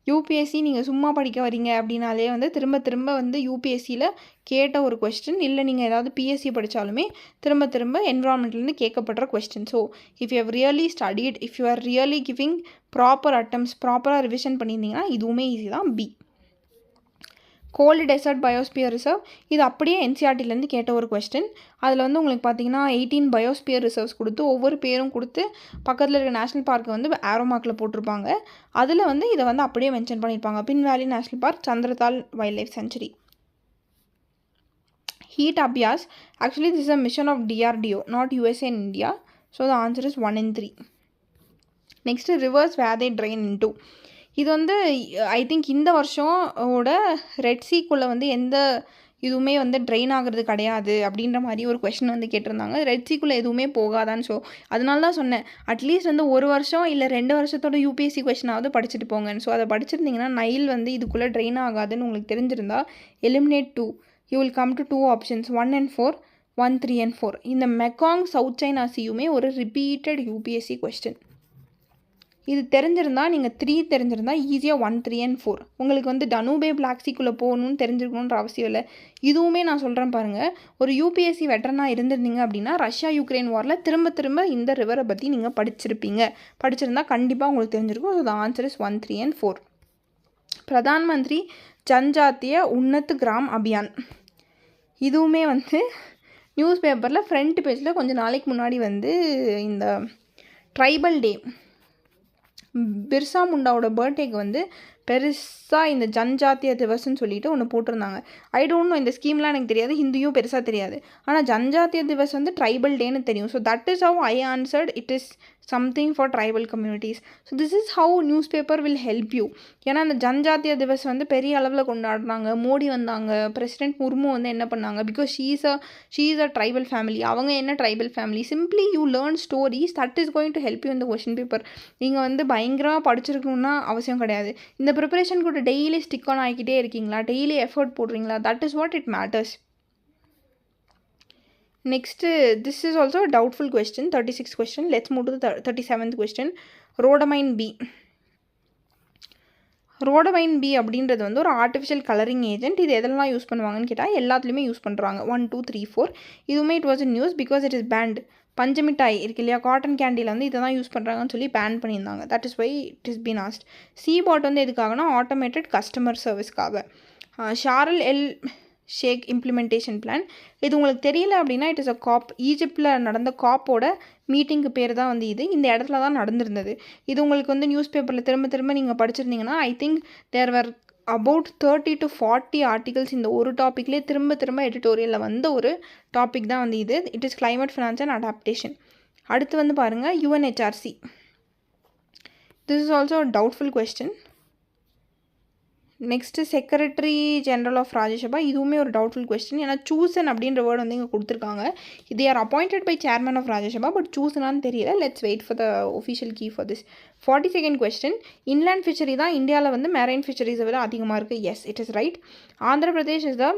UPSC நீங்கள் சும்மா படிக்க வரீங்க அப்படின்னாலே வந்து திரும்ப வந்து UPSCயில் கேட்ட ஒரு கொஸ்டின். இல்லை நீங்கள் ஏதாவது PSC படித்தாலுமே திரும்ப என்விரான்மெண்ட்லேருந்து கேட்கப்படுற question. So if you have really studied, if you are really giving proper attempts, ப்ராப்பராக ரிவிஷன் பண்ணியிருந்தீங்கன்னா இதுவுமே ஈஸி தான். B. Cold desert biosphere reserve. இது அப்படியே NCERTலேருந்து கேட்ட ஒரு கொஸ்டின். அதில் வந்து உங்களுக்கு பார்த்தீங்கன்னா 18 பயோஸ்பியர் ரிசர்வ்ஸ் கொடுத்து ஒவ்வொரு பேரும் கொடுத்து பக்கத்தில் இருக்க நேஷ்னல் பார்க்கை வந்து ஆரோ மார்க்கில் போட்டிருப்பாங்க. அதில் வந்து இதை வந்து அப்படியே மென்ஷன் பண்ணியிருப்பாங்க. Pin Valley National Park, Chandratal Wildlife Sanctuary. HEAT Abhyas. Actually this is a mission of DRDO, not USA and India. So the answer is 1 and 3. Next rivers where they drain into. இது வந்து ஐ திங்க் இந்த வருஷோட red சீக்குள்ளே வந்து எந்த இதுவுமே வந்து train ஆகிறது கிடையாது அப்படின்ற மாதிரி ஒரு கொஷின் வந்து கேட்டிருந்தாங்க. ரெட் சீக்குள்ளே எதுவுமே போகாதான்னு. ஸோ அதனால தான் சொன்னேன் அட்லீஸ்ட் வந்து 1 வருஷம் இல்லை 2 வருஷத்தோட UPSC கொஷினாவது படிச்சுட்டு போங்கன்னு. ஸோ அதை படிச்சிருந்தீங்கன்னா நைல் வந்து இதுக்குள்ளே ட்ரெயின் ஆகாதுன்னு உங்களுக்கு தெரிஞ்சிருந்தா eliminate 2. You will come to 2 options 1 and 4, 1, 3 and 4. இந்த மெக்காங் சவுத் சைனா சீயுமே ஒரு ரிப்பீட்டட் UPSC கொஸ்டின். இது தெரிஞ்சிருந்தால் நீங்கள் 3 தெரிஞ்சிருந்தால் ஈஸியாக 1, 3 and 4. உங்களுக்கு வந்து டனூபே பிளாக் சீக்குள்ளே போகணுன்னு தெரிஞ்சிருக்கணுன்ற அவசியம் இல்லை. இதுவுமே நான் சொல்கிறேன் பாருங்கள். ஒரு UPSC வெட்டரனாக இருந்திருந்தீங்க அப்படின்னா ரஷ்யா யுக்ரைன் வாரில் திரும்ப இந்த ரிவரை பற்றி நீங்கள் படிச்சிருந்தால் கண்டிப்பாக உங்களுக்கு தெரிஞ்சிருக்கும். So the answer is 1, 3 and 4. Pradhan Mantri ஜன்ஜாத்திய Unnat gram Abhiyan. இதுவுமே வந்து நியூஸ் பேப்பரில் ஃப்ரண்ட் பேஜில் கொஞ்சம் நாளைக்கு முன்னாடி வந்து இந்த ட்ரைபல் டே பிர்சா முண்டாவோட பர்த்டேக்கு வந்து பெருசாக இந்த ஜன்ஜாத்திய திவஸ்ன்னு சொல்லிட்டு ஒன்று போட்டிருந்தாங்க. ஐ டோன்ட் நோ, இந்த ஸ்கீம்லாம் எனக்கு தெரியாது, ஹிந்தியும் பெருசாக தெரியாது. ஆனால் ஜன்ஜாத்திய திவஸ் வந்து ட்ரைபல் டேன்னு தெரியும். So that is how I answered it is something for tribal communities. So this is how news paper will help you. ஏன்னா அந்த ஜன்ஜாத்திய திவஸ் வந்து பெரிய அளவில் கொண்டாடுறாங்க. மோடி வந்தாங்க, பிரசிடென்ட் முர்மு வந்து என்ன பண்ணாங்க, because she is a tribal family. அவங்க என்ன tribal family, simply you learn stories that is going to help you இந்த கொஷின் பேப்பர். நீங்கள் வந்து பயங்கரமாக படிச்சிருக்கணும்னா அவசியம் கிடையாது. இந்த ப்ரிப்பரேஷன் கூட டெய்லி ஸ்டிக் ஆன் ஆகிக்கிட்டே இருக்கீங்களா, டெய்லி எஃபர்ட் போடுறீங்களா, that is what it matters. Next, this is also a doubtful question, 36th question. Let's move to the 37th question. Rhodamine B. Rhodamine B அப்படின்றது வந்து ஒரு ஆர்டிஃபிஷியல் கலரிங் ஏஜென்ட். இது எதெல்லாம் use பண்ணுவாங்கன்னு கேட்டால் எல்லாத்துலேயுமே யூஸ் பண்ணுறாங்க. 1 2 3 4 இதுவுமே it was news because it is banned. பஞ்சமிட்டாய் இருக்கு இல்லையா, காட்டன் கேண்டியில் வந்து இதை தான் யூஸ் பண்ணுறாங்கன்னு சொல்லி பேன் பண்ணியிருந்தாங்க. That is why it is been asked. சீபாட் வந்து எதுக்காகனா ஆட்டோமேட்டட் கஸ்டமர் சர்வீஸ்க்காக. Sharm el Sheikh implementation plan. இது உங்களுக்கு தெரியல அப்படின்னா இட் இஸ் அ காப். ஈஜிப்டில் நடந்த காப்போட மீட்டிங்கு பேர் தான் வந்து இது. இந்த இடத்துல தான் நடந்திருந்தது. இது உங்களுக்கு வந்து நியூஸ் பேப்பரில் திரும்ப திரும்ப நீங்கள் படிச்சிருந்தீங்கன்னா I think there were about 30 to 40 articles இந்த ஒரு டாப்பிக்லேயே திரும்ப திரும்ப எடிட்டோரியலில் வந்த ஒரு டாபிக் தான் வந்து இது. It is climate finance and adaptation. அடுத்து வந்து பாருங்கள் UNHRC. This is also a doubtful question. Next secretary general of Rajya Sabha. இதுவுமே ஒரு டவுட்ஃபுல் கொஸ்டின். ஏன்னா சூசன் அப்படின்ற வேர்டு வந்து இங்கே கொடுத்துருக்காங்க. இது are appointed by chairman of Rajya Sabha, but சூசனான்னு தெரியல. Let's wait for the official key for this. 42nd question. Inland fishery தான் இந்தியாவில் வந்து மெரைன் ஃபிஷரிஸை விட அதிகமாக இருக்குது. Yes, it is right. Andhra Pradesh is the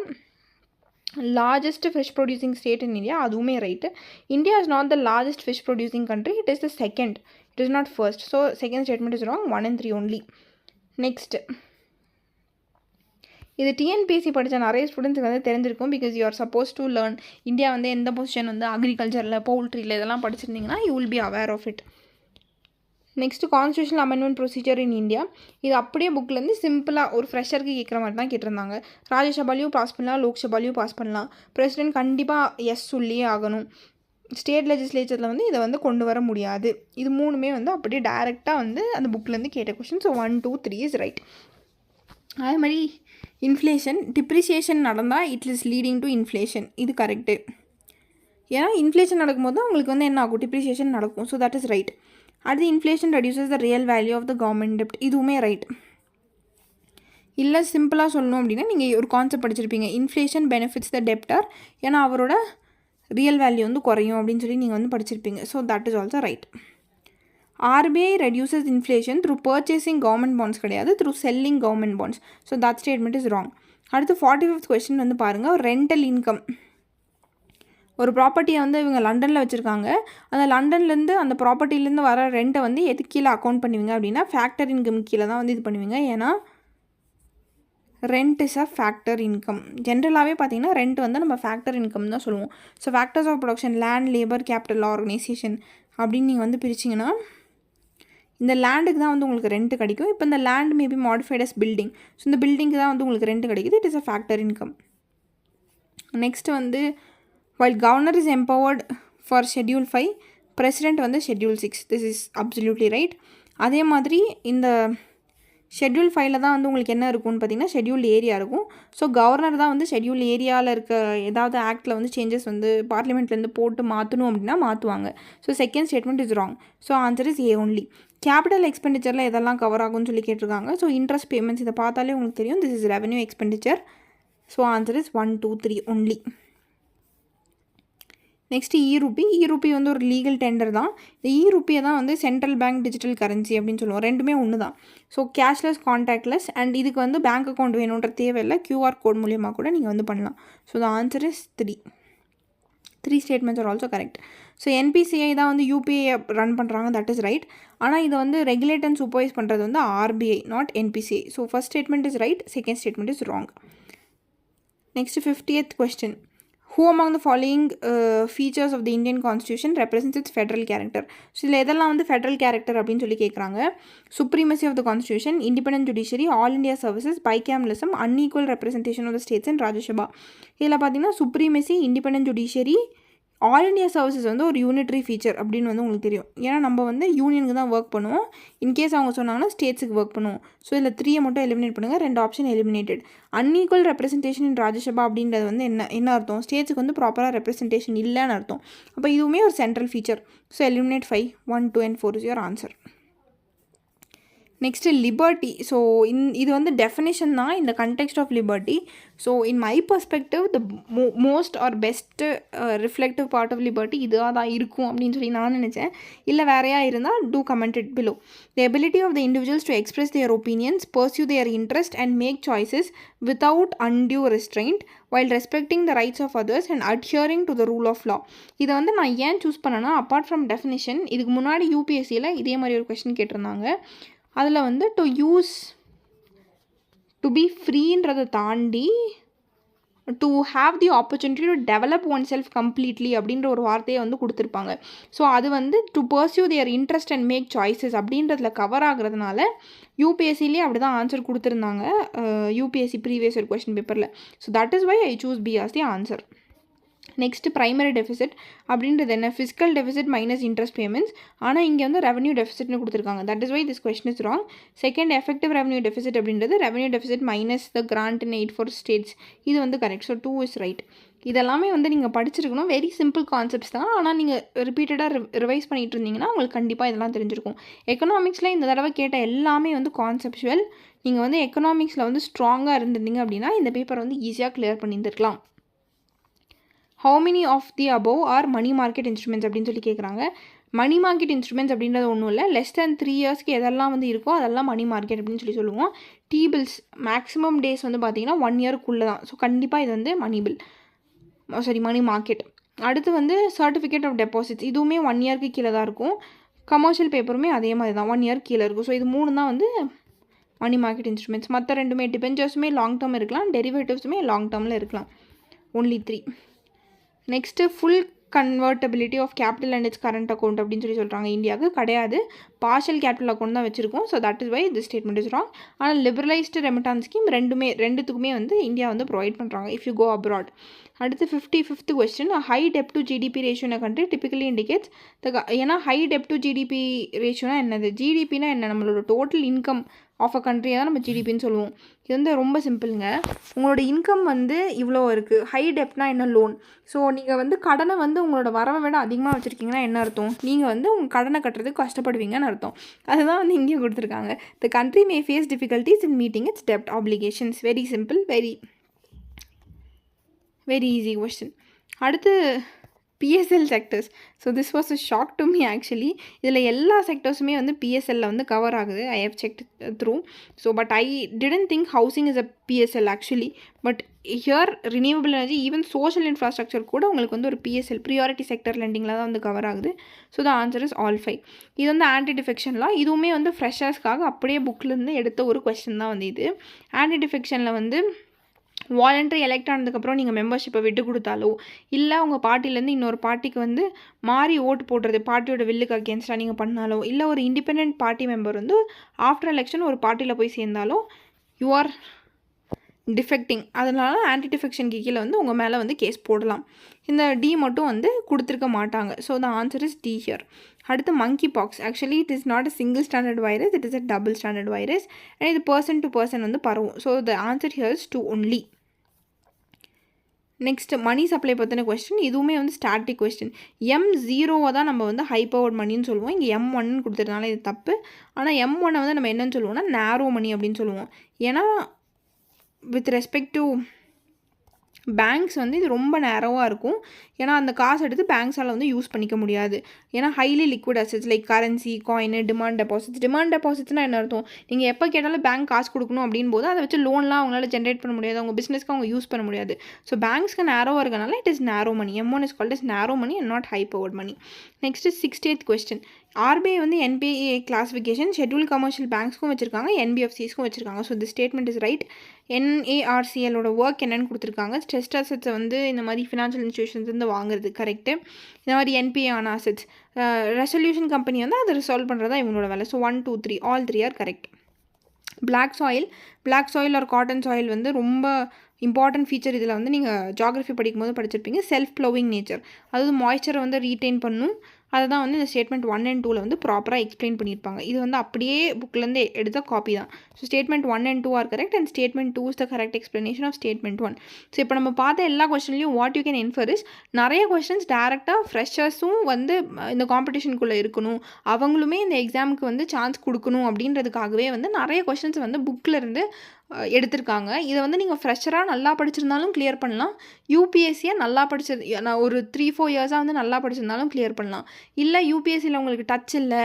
largest fish producing state in India. அதுவுமே right. India is not the largest fish producing country. It is the second. It is not first. So second statement is wrong. 1 and 3 only. Next, இது TNPSC படித்த நிறைய ஸ்டூடெண்ட்ஸுக்கு வந்து தெரிஞ்சிருக்கும். Because you are suppose to learn India வந்து எந்த position வந்து அக்ரிகல்ச்சரில், பவுல்ட்ரியில் இதெல்லாம் படிச்சிருந்தீங்கன்னா you will be aware of it. Next constitutional amendment procedure in India. இது அப்படியே புக்கிலேருந்து சிம்பிளாக ஒரு ஃப்ரெஷருக்கு கேட்குற மாதிரி தான் கேட்டிருந்தாங்க. ராஜ்யசபாலையும் பாஸ் பண்ணலாம், லோக்சபாலையும் பாஸ் பண்ணலாம். பிரசிடென்ட் கண்டிப்பாக எஸ் சொல்லியே ஆகணும். ஸ்டேட் லெஜிஸ்லேச்சரில் வந்து இதை வந்து கொண்டு வர முடியாது. இது மூணுமே வந்து அப்படியே டைரெக்டாக வந்து அந்த புக்கிலேருந்து கேட்ட கொஷின். So 1 2 3 is right. அதே மாதிரி இன்ஃப்ளேஷன், டிப்ரிசியேஷன் நடந்தால் it is leading to inflation. இது கரெக்டு. ஏன்னா இன்ஃப்ளேஷன் நடக்கும்போது உங்களுக்கு வந்து என்ன ஆகும், டிப்ரிசியேஷன் நடக்கும். So that is right. அடுத்து inflation reduces the real value of the government டெப்ட். இதுவுமே ரைட். இல்லை சிம்பிளாக சொல்லணும் அப்படின்னா நீங்கள் ஒரு கான்செப்ட் படிச்சிருப்பீங்க, இன்ஃப்ளேஷன் பெனிஃபிட்ஸ் த டெப்டர். ஏன்னா அவரோட ரியல் வேல்யூ வந்து குறையும் அப்படின்னு சொல்லி நீங்கள் வந்து படிச்சிருப்பீங்க. So that is also right. RBI reduces inflation through purchasing government bonds கிடையாது, through selling government bonds. So that statement is wrong. அடுத்து 45th question வந்து பாருங்கள், ரெண்டல் இன்கம். ஒரு ப்ராப்பர்ட்டியை வந்து இவங்க லண்டனில் வச்சுருக்காங்க. அந்த லண்டன்லேருந்து அந்த ப்ராப்பர்ட்டிலேருந்து வர ரெண்ட்டை வந்து எதுக்கு கீழே அக்கௌண்ட் பண்ணுவீங்க அப்படின்னா ஃபேக்டர் இன்கம் கீழே தான் வந்து இது பண்ணுவீங்க. ஏன்னா rent is a factor income. ஜென்ரலாகவே பார்த்தீங்கன்னா ரெண்ட் வந்து நம்ம ஃபேக்டர் இன்கம் தான் சொல்லுவோம். So factors of production, land, labour, capital, organisation அப்படின்னு நீங்கள் வந்து பிரிச்சிங்கன்னா இந்த லேண்டுக்கு தான் வந்து உங்களுக்கு ரெண்ட் கிடைக்கும். இப்போ இந்த land maybe modified as building. So இந்த பில்டிங்க்கு தான் வந்து உங்களுக்கு ரெண்ட் கிடைக்குது. It is a factor income. Next வந்து while governor is empowered for schedule 5, president வந்து schedule 6. This is absolutely right. அதே மாதிரி இந்த ஷெட்யூல் 5ல் தான் வந்து உங்களுக்கு என்ன இருக்கும்னு பார்த்தீங்கன்னா ஷெட்யூல் ஏரியா இருக்கும். ஸோ கவர்னர் தான் வந்து ஷெட்யூல் ஏரியாவில் இருக்க ஏதாவது ஆக்டில் வந்து சேஞ்சஸ் வந்து பார்லிமெண்ட்லேருந்து போட்டு மாற்றணும் அப்படின்னா மாற்றுவாங்க. So second statement is wrong. So answer is A only. Capital எக்ஸ்பெண்டிச்சரில் எதெல்லாம் கவர் ஆகும்னு சொல்லி கேட்டிருக்காங்க. ஸோ இன்ட்ரெஸ்ட் பேமெண்ட்ஸ் இதை பார்த்தாலே உங்களுக்கு தெரியும். This is revenue expenditure. So answer is 1 2 3 only. Next e RUPI. E RUPI வந்து ஒரு லீகல் டெண்டர் தான். இந்த இ-ரூபியை தான் வந்து சென்ட்ரல் பேங்க் டிஜிட்டல் கரன்சி அப்படின்னு சொல்லுவோம். ரெண்டுமே ஒன்று தான். So cashless, contactless. அண்ட் இதுக்கு வந்து பேங்க் அக்கௌண்ட் வேணுன்ற தேவையில்லை, QR கோட் மூலியமாக கூட நீங்கள் வந்து பண்ணலாம். So the answer is 3. 3 statements are also correct. So NPCI தான் வந்து UPI ரன் பண்ணுறாங்க. That is right. ஆனால் இதை வந்து ரெகுலேட் அண்ட் சூப்பர்வைஸ் பண்ணுறது வந்து RBI, not NPCI. So first statement is right, second statement is wrong. Next 50th question. Who among the following features of the Indian Constitution represents its federal character? ஸோ இதில் எதெல்லாம் வந்து federal character அப்படின்னு சொல்லி கேட்குறாங்க. Supremacy of the constitution, independent judiciary, all India services, bicameralism, unequal representation of the states and Rajya Sabha. இதில் பார்த்தீங்கன்னா supremacy, independent judiciary, all India services வந்து ஒரு யூனிட்ரி ஃபீச்சர் அப்படின்னு வந்து உங்களுக்கு தெரியும். ஏன்னா நம்ம வந்து யூனியனுக்கு தான் ஒர்க் பண்ணுவோம். இன்கேஸ் அவங்க சொன்னாங்கன்னா ஸ்டேட்ஸுக்கு ஒர்க் பண்ணுவோம். ஸோ இதில் 3 மட்டும் எலிமினேட் பண்ணுங்கள். 2 ஆப்ஷன் எலிமினேட்டட். அன்ஈக்குவல் ரெப்ரசன்டேஷன் இன் ராஜ்யசபா அப்படின்றது வந்து என்ன அர்த்தம், ஸ்டேட்ஸுக்கு வந்து ப்ராப்பராக ரெப்ரசன்டேஷன் இல்லைன்னு அர்த்தம். அப்போ இதுவுமே ஒரு central feature. So eliminate 5. 1 2 and 4 is your answer. Next liberty. So இது வந்து டெஃபினேஷன் தான் இந்த context of liberty. So in my perspective the most or best reflective part of liberty இதுவாக தான் இருக்கும் அப்படின்னு சொல்லி நான் நினச்சேன். இல்லை வேறையா இருந்தால் to comment it below. The ability of the individuals to express their opinions, pursue their interest and make choices without undue restraint while respecting the rights of others and adhering to the rule of law. இதை வந்து நான் ஏன் choose பண்ணேன்னா, apart from definition, இதுக்கு முன்னாடி யூபிஎஸ்சியில் இதே மாதிரி ஒரு கொஸ்டின் கேட்டிருந்தாங்க. அதில் வந்து டு பி ஃப்ரீன்றதை தாண்டி to have the opportunity to develop oneself completely அப்படின்ற ஒரு வார்த்தையை வந்து கொடுத்துருப்பாங்க. ஸோ அது வந்து to pursue their interest and make choices அப்படின்றதுல கவர் ஆகிறதுனால யூபிஎஸ்சிலே அப்படி தான் ஆன்சர் கொடுத்துருந்தாங்க யூபிஎஸ்சி ப்ரீவியஸ் ஒரு கொஸ்டின் பேப்பரில். So that is why I choose B as the answer. Next primary deficit அப்படின்றது என்ன? Fiscal deficit minus interest payments. ஆனால் இங்கே வந்து ரெவன்யூ டெஃபிசிட்னு கொடுத்துருக்காங்க. That is why this question is wrong. Second effective revenue deficit அப்படின்றது revenue deficit minus the grant in aid for states. இது வந்து கரெக்ட். So 2 is right. இதெல்லாமே வந்து நீங்கள் படிச்சிருக்கணும். வெரி சிம்பிள் கான்செப்ட்ஸ் தான். ஆனால் நீங்கள் ரிப்பீட்டடாக ரிவைஸ் பண்ணிட்டு இருந்தீங்கன்னா உங்களுக்கு கண்டிப்பாக இதெல்லாம் தெரிஞ்சிருக்கும். எக்கனாமிக்ஸில் இந்த தடவை கேட்ட எல்லாமே வந்து கான்செப்சுவல். நீங்கள் வந்து எக்கனாமிக்ஸில் வந்து ஸ்ட்ராங்காக இருந்திருந்தீங்க அப்படின்னா இந்த பேப்பர் வந்து ஈஸியாக clear பண்ணியிருந்துருக்கலாம். how many of the above are money market instruments அப்படின்னு சொல்லி கேட்குறாங்க. மணி மார்க்கெட் இன்ஸ்ட்ருமெண்ட்ஸ் அப்படின்றது ஒன்றும் இல்லை. லெஸ் தேன் 3 இயர்ஸ்க்கு எதெல்லாம் வந்து இருக்கோ அதெல்லாம் மணி மார்க்கெட் அப்படின்னு சொல்லி சொல்லுவோம். டி பில்ஸ் மேக்ஸிமம் டேஸ் வந்து பார்த்திங்கன்னா 1 இயருக்குள்ளே தான். ஸோ கண்டிப்பாக இது வந்து மணி மார்க்கெட். அடுத்து வந்து சர்டிஃபிகேட் ஆஃப் டெபாசிட்ஸ், இதுவுமே 1 இயருக்கு கீழே தான் இருக்கும். கமர்ஷியல் பேப்பருமே அதே மாதிரி தான் 1 இயர் கீழே இருக்கும். ஸோ இது 3 தான் வந்து மணி மார்க்கெட் இன்ஸ்ட்ருமெண்ட்ஸ். மற்ற 2மே டிபெஞ்சர்ஸுமே லாங் டேர்ம் இருக்கலாம், டெரிவேட்டிவ்ஸுமே லாங் டேர்மில் இருக்கலாம். only 3. Next full convertibility of capital and its current account அப்படின்னு சொல்லி சொல்கிறாங்க. இந்தியாவுக்கு கிடையாது, பார்ஷியல் கேபிட்டல் அக்கௌண்ட் தான் வச்சுருக்கோம். So that is why this statement is wrong. ஆனால் லிபரலைஸ்டு ரெமிட்டான்ஸ் ஸ்கீம் ரெண்டுத்துக்குமே வந்து இந்தியா வந்து ப்ரொவைட் பண்ணுறாங்க இஃப் யூ கோ அப்ராட். அடுத்து 55th கொஸ்டின், ஹை டெப்ட் to GDP ratio in country typically indicates ஏன்னா ஹை டெப்ட் டு ஜிடிபி ரேஷியோனா என்னது? ஜிடிபினா என்ன? நம்மளோட டோட்டல் இன்கம் ஆஃப் அ கண்ட்ரியை தான் நம்ம ஜிடிபின்னு சொல்லுவோம். இது வந்து ரொம்ப சிம்பிளுங்க. உங்களோட இன்கம் வந்து இவ்வளோ இருக்குது. ஹை டெப்ட்னா என்ன? லோன். ஸோ நீங்கள் வந்து கடனை வந்து உங்களோட வரவை விட அதிகமாக வச்சுருக்கீங்கன்னா என்ன அர்த்தம்? நீங்கள் வந்து உங்கள் கடனை கட்டுறதுக்கு கஷ்டப்படுவீங்கன்னு அர்த்தம். அதுதான் வந்து இங்கேயும் கொடுத்துருக்காங்க. The country may face difficulties in meeting its டெப்ட் obligations. Very simple, very easy question. அடுத்து PSL sectors. So this was a shock to me actually. இதில் எல்லா செக்டர்ஸுமே வந்து PSLல வந்து கவர் ஆகுது. I have checked through. So but I didn't think housing is a PSL actually. But here renewable energy, even social infrastructure கூட உங்களுக்கு வந்து ஒரு PSL ப்ரியாரிட்டி செக்டர் லெண்டிங்கில் தான் வந்து கவர் ஆகுது. So the answer is all 5. இது வந்து ஆன்டி டிஃபெக்ஷன்லாம். இதுவுமே வந்து ஃப்ரெஷர்ஸ்க்காக அப்படியே புக்கிலேருந்து எடுத்த ஒரு கொஸ்டின் தான் வந்து இது. ஆன்டி டிஃபெக்ஷனில் வந்து வாலண்டரி எலெக்ட் ஆனதுக்கப்புறம் நீங்கள் மெம்பர்ஷிப்பை விட்டு கொடுத்தாலோ, இல்லை உங்கள் பார்ட்டிலேருந்து இன்னொரு பார்ட்டிக்கு வந்து மாறி ஓட்டு போடுறது பார்ட்டியோட வில்லுக்கு அகேன்ஸ்டாக நீங்கள் பண்ணாலோ, இல்லை ஒரு இண்டிபெண்ட் பார்ட்டி மெம்பர் வந்து ஆஃப்டர் எலெக்ஷன் ஒரு பார்ட்டியில் போய் சேர்ந்தாலோ யூ ஆர் டிஃபெக்டிங். அதனால ஆன்டி டிஃபெக்ஷனுக்கு கீழே வந்து உங்கள் மேலே வந்து கேஸ் போடலாம். இந்த டி மட்டும் வந்து கொடுத்துருக்க மாட்டாங்க. So the answer is D here. அடுத்து monkey pox. Actually it is not a single stranded virus, it is a double stranded virus. And இது பர்சன் டு பர்சன் வந்து பரவும். So the answer here is 2 only. Next money supply பற்றின question. இதுவுமே வந்து static question. M0 தான் நம்ம வந்து high powered மணின்னு சொல்லுவோம். இங்கே M1 கொடுத்துறதுனால இது தப்பு. ஆனால் M1 வந்து நம்ம என்னன்னு சொல்லுவோம்னா நேரோ மணி அப்படின்னு சொல்லுவோம். ஏன்னா வித் ரெஸ்பெக்ட் டு பேங்க்ஸ் வந்து இது ரொம்ப நேரோவாக இருக்கும். ஏன்னா அந்த காசு எடுத்து பேங்க்ஸால் வந்து யூஸ் பண்ணிக்க முடியாது. ஏன்னா highly liquid assets like currency, coin, demand டெபாசிட்ஸ்னால் என்ன அர்த்தம்? நீங்கள் எப்போ கேட்டாலும் பேங்க் காசு கொடுக்கணும் அப்படின் போது அதை வச்சு லோன்லாம் அவங்களால ஜென்ரேட் பண்ண முடியாது, அவங்க பிஸ்னஸ்க்கு அவங்க யூஸ் பண்ண முடியாது. ஸோ பேங்க்ஸ்க்கு நேரோவாக இருக்கனால it is narrow money. M1 is called is narrow money and not high powered money. Next 60th question. RBI வந்து NPA கிளாஸிஃபிகேஷன் ஷெட்யூல் கமர்ஷியல் பேங்க்ஸ்க்கும் வச்சுருக்காங்க, NBFCஸ்க்கும் வச்சுருக்காங்க. So the statement is right. NARCLோட ஒர்க் என்னென்னு கொடுத்துருக்காங்க. ஸ்ட்ரெஸ்ட் அசெட்ஸை வந்து இந்த மாதிரி ஃபினான்ஷியல் இன்ஸ்டியூஷன்ஸ் வந்து வாங்குறது கரெக்டு. இந்த மாதிரி NPA ஆன அசெட்ஸ் ரெசல்யூஷன் கம்பெனி வந்து அதை ரிசால்வ் பண்ணுறதா இவங்களோட வேலை. So 1, 2, 3 all 3 are correct. Black soil or cotton soil வந்து ரொம்ப இம்பார்ட்டன்ட் ஃபீச்சர். இதில் வந்து நீங்கள் ஜியாகிரஃபி படிக்கும்போது படிச்சிருப்பீங்க. செல்ஃப் ப்ளோவிங் நேச்சர், அதாவது மாய்ஸ்சரை வந்து ரீட்டைன் பண்ணும். அதை தான் வந்து இந்த ஸ்டேட்மெண்ட் 1 and 2ல் வந்து ப்ராப்பராக எக்ஸ்பிளைன் பண்ணியிருப்பாங்க. இது வந்து அப்படியே புக்லேருந்து எடுத்த காப்பி தான். So statement 1 and 2 are correct and statement 2 is the correct explanation of statement 1. So இப்போ நம்ம பார்த்த எல்லா கொஸ்டின்லையும் what you can infer is நிறைய கொஸ்டின்ஸ் டேரெக்டாக ஃப்ரெஷர்ஸும் வந்து இந்த காம்படிஷனுக்குள்ளே இருக்கணும், அவங்களுமே இந்த எக்ஸாமுக்கு வந்து சான்ஸ் கொடுக்கணும் அப்படின்றதுக்காகவே வந்து நிறைய கொஸ்டின்ஸ் வந்து புக்கில் இருந்து எடுத்திருக்காங்க. இதை வந்து நீங்கள் ஃப்ரெஷராக நல்லா படிச்சிருந்தாலும் கிளியர் பண்ணலாம், யூபிஎஸ்சியை நல்லா நான் ஒரு 3-4 இயர்ஸாக வந்து நல்லா படிச்சிருந்தாலும் கிளியர் பண்ணலாம். இல்லை யூபிஎஸ்சியில் உங்களுக்கு டச் இல்லை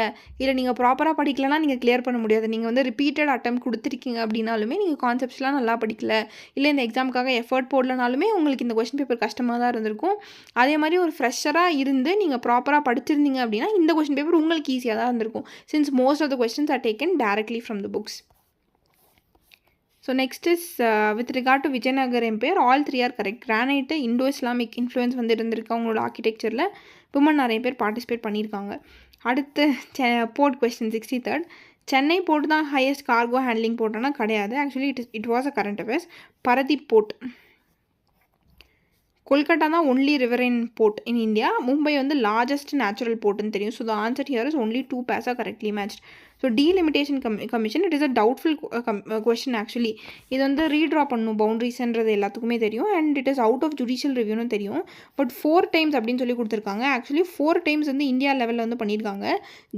நீங்கள் ப்ராப்பராக படிக்கலைன்னா நீங்கள் கிளியர் பண்ண முடியாது. நீங்கள் வந்து ரிப்பீட்டட் அட்டம் கொடுத்துருக்கீங்க அப்படின்னாலுமே நீங்கள் கான்செப்ட்ஸ்லாம் நல்லா படிக்கல, இல்லை இந்த எக்ஸாமுக்காக எஃபர்ட் போடலனாலுமே உங்களுக்கு இந்த கொஸ்டின் பேப்பர் கஷ்டமாக தான் இருந்திருக்கும். அதே மாதிரி ஒரு ஃப்ரெஷராக இருந்து நீங்கள் ப்ராப்பராக படிச்சிருந்தீங்க அப்படின்னா இந்த கொஸ்டின் பேப்பர் உங்களுக்கு ஈஸியாக தான் இருந்திருக்கும், since most of the questions are taken directly from the books. So next is with regard to Vijayanagar empire all 3 are correct. Granite Indo Islamic influence வந்து இருந்திருக்கு அவங்களோட ஆர்கிடெக்சரில். விமன் நிறைய பேர் பார்ட்டிசிபேட் பண்ணியிருக்காங்க. அடுத்து port question 63rd. Chennai port தான் highest cargo handling போர்ட்னா கிடையாது. Actually it was a current affairs. Paradip port. Kolkata தான் only riverine port in India. Mumbai வந்து லார்ஜஸ்ட் நேச்சுரல் போர்ட்னு தெரியும். So the answer here is only 2 pairs are correctly matched. So delimitation commission it is a doubtful question. Actually இது வந்து redraw பண்ணணும் பவுண்ட்ரிஸ்ன்றது எல்லாத்துக்குமே தெரியும் and it is out of judicial ரிவ்யூன்னு தெரியும். பட் 4 times அப்படின்னு சொல்லி கொடுத்துருக்காங்க. ஆக்சுவலி 4 times வந்து இந்தியா லெவலில் வந்து பண்ணியிருக்காங்க.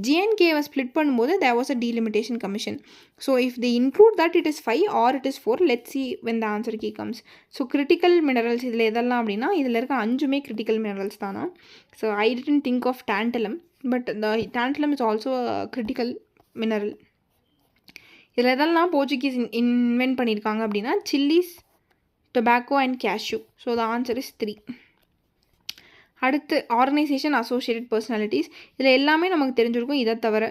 ஜிஎன்கேவை ஸ்ப்ளிட் பண்ணும்போது there was a delimitation commission. So if they include that it is 5 or it is 4. Let's see when the answer key comes. So critical minerals இதில் எதெல்லாம் அப்படின்னா இதில் இருக்க 5மே கிரிட்டிக்கல் மினரல்ஸ் தானா. So I didn't think of tantalum, but the tantalum is also critical mineral. இதில் எதெல்லாம் Portuguese invent பண்ணியிருக்காங்க அப்படின்னா chillies, tobacco and cashew. So the answer is 3. அடுத்து ஆர்கனைசேஷன் அசோசியேட்டட் பர்சனாலிட்டிஸ். இதில் எல்லாமே நமக்கு தெரிஞ்சிருக்கும். இதை தவிர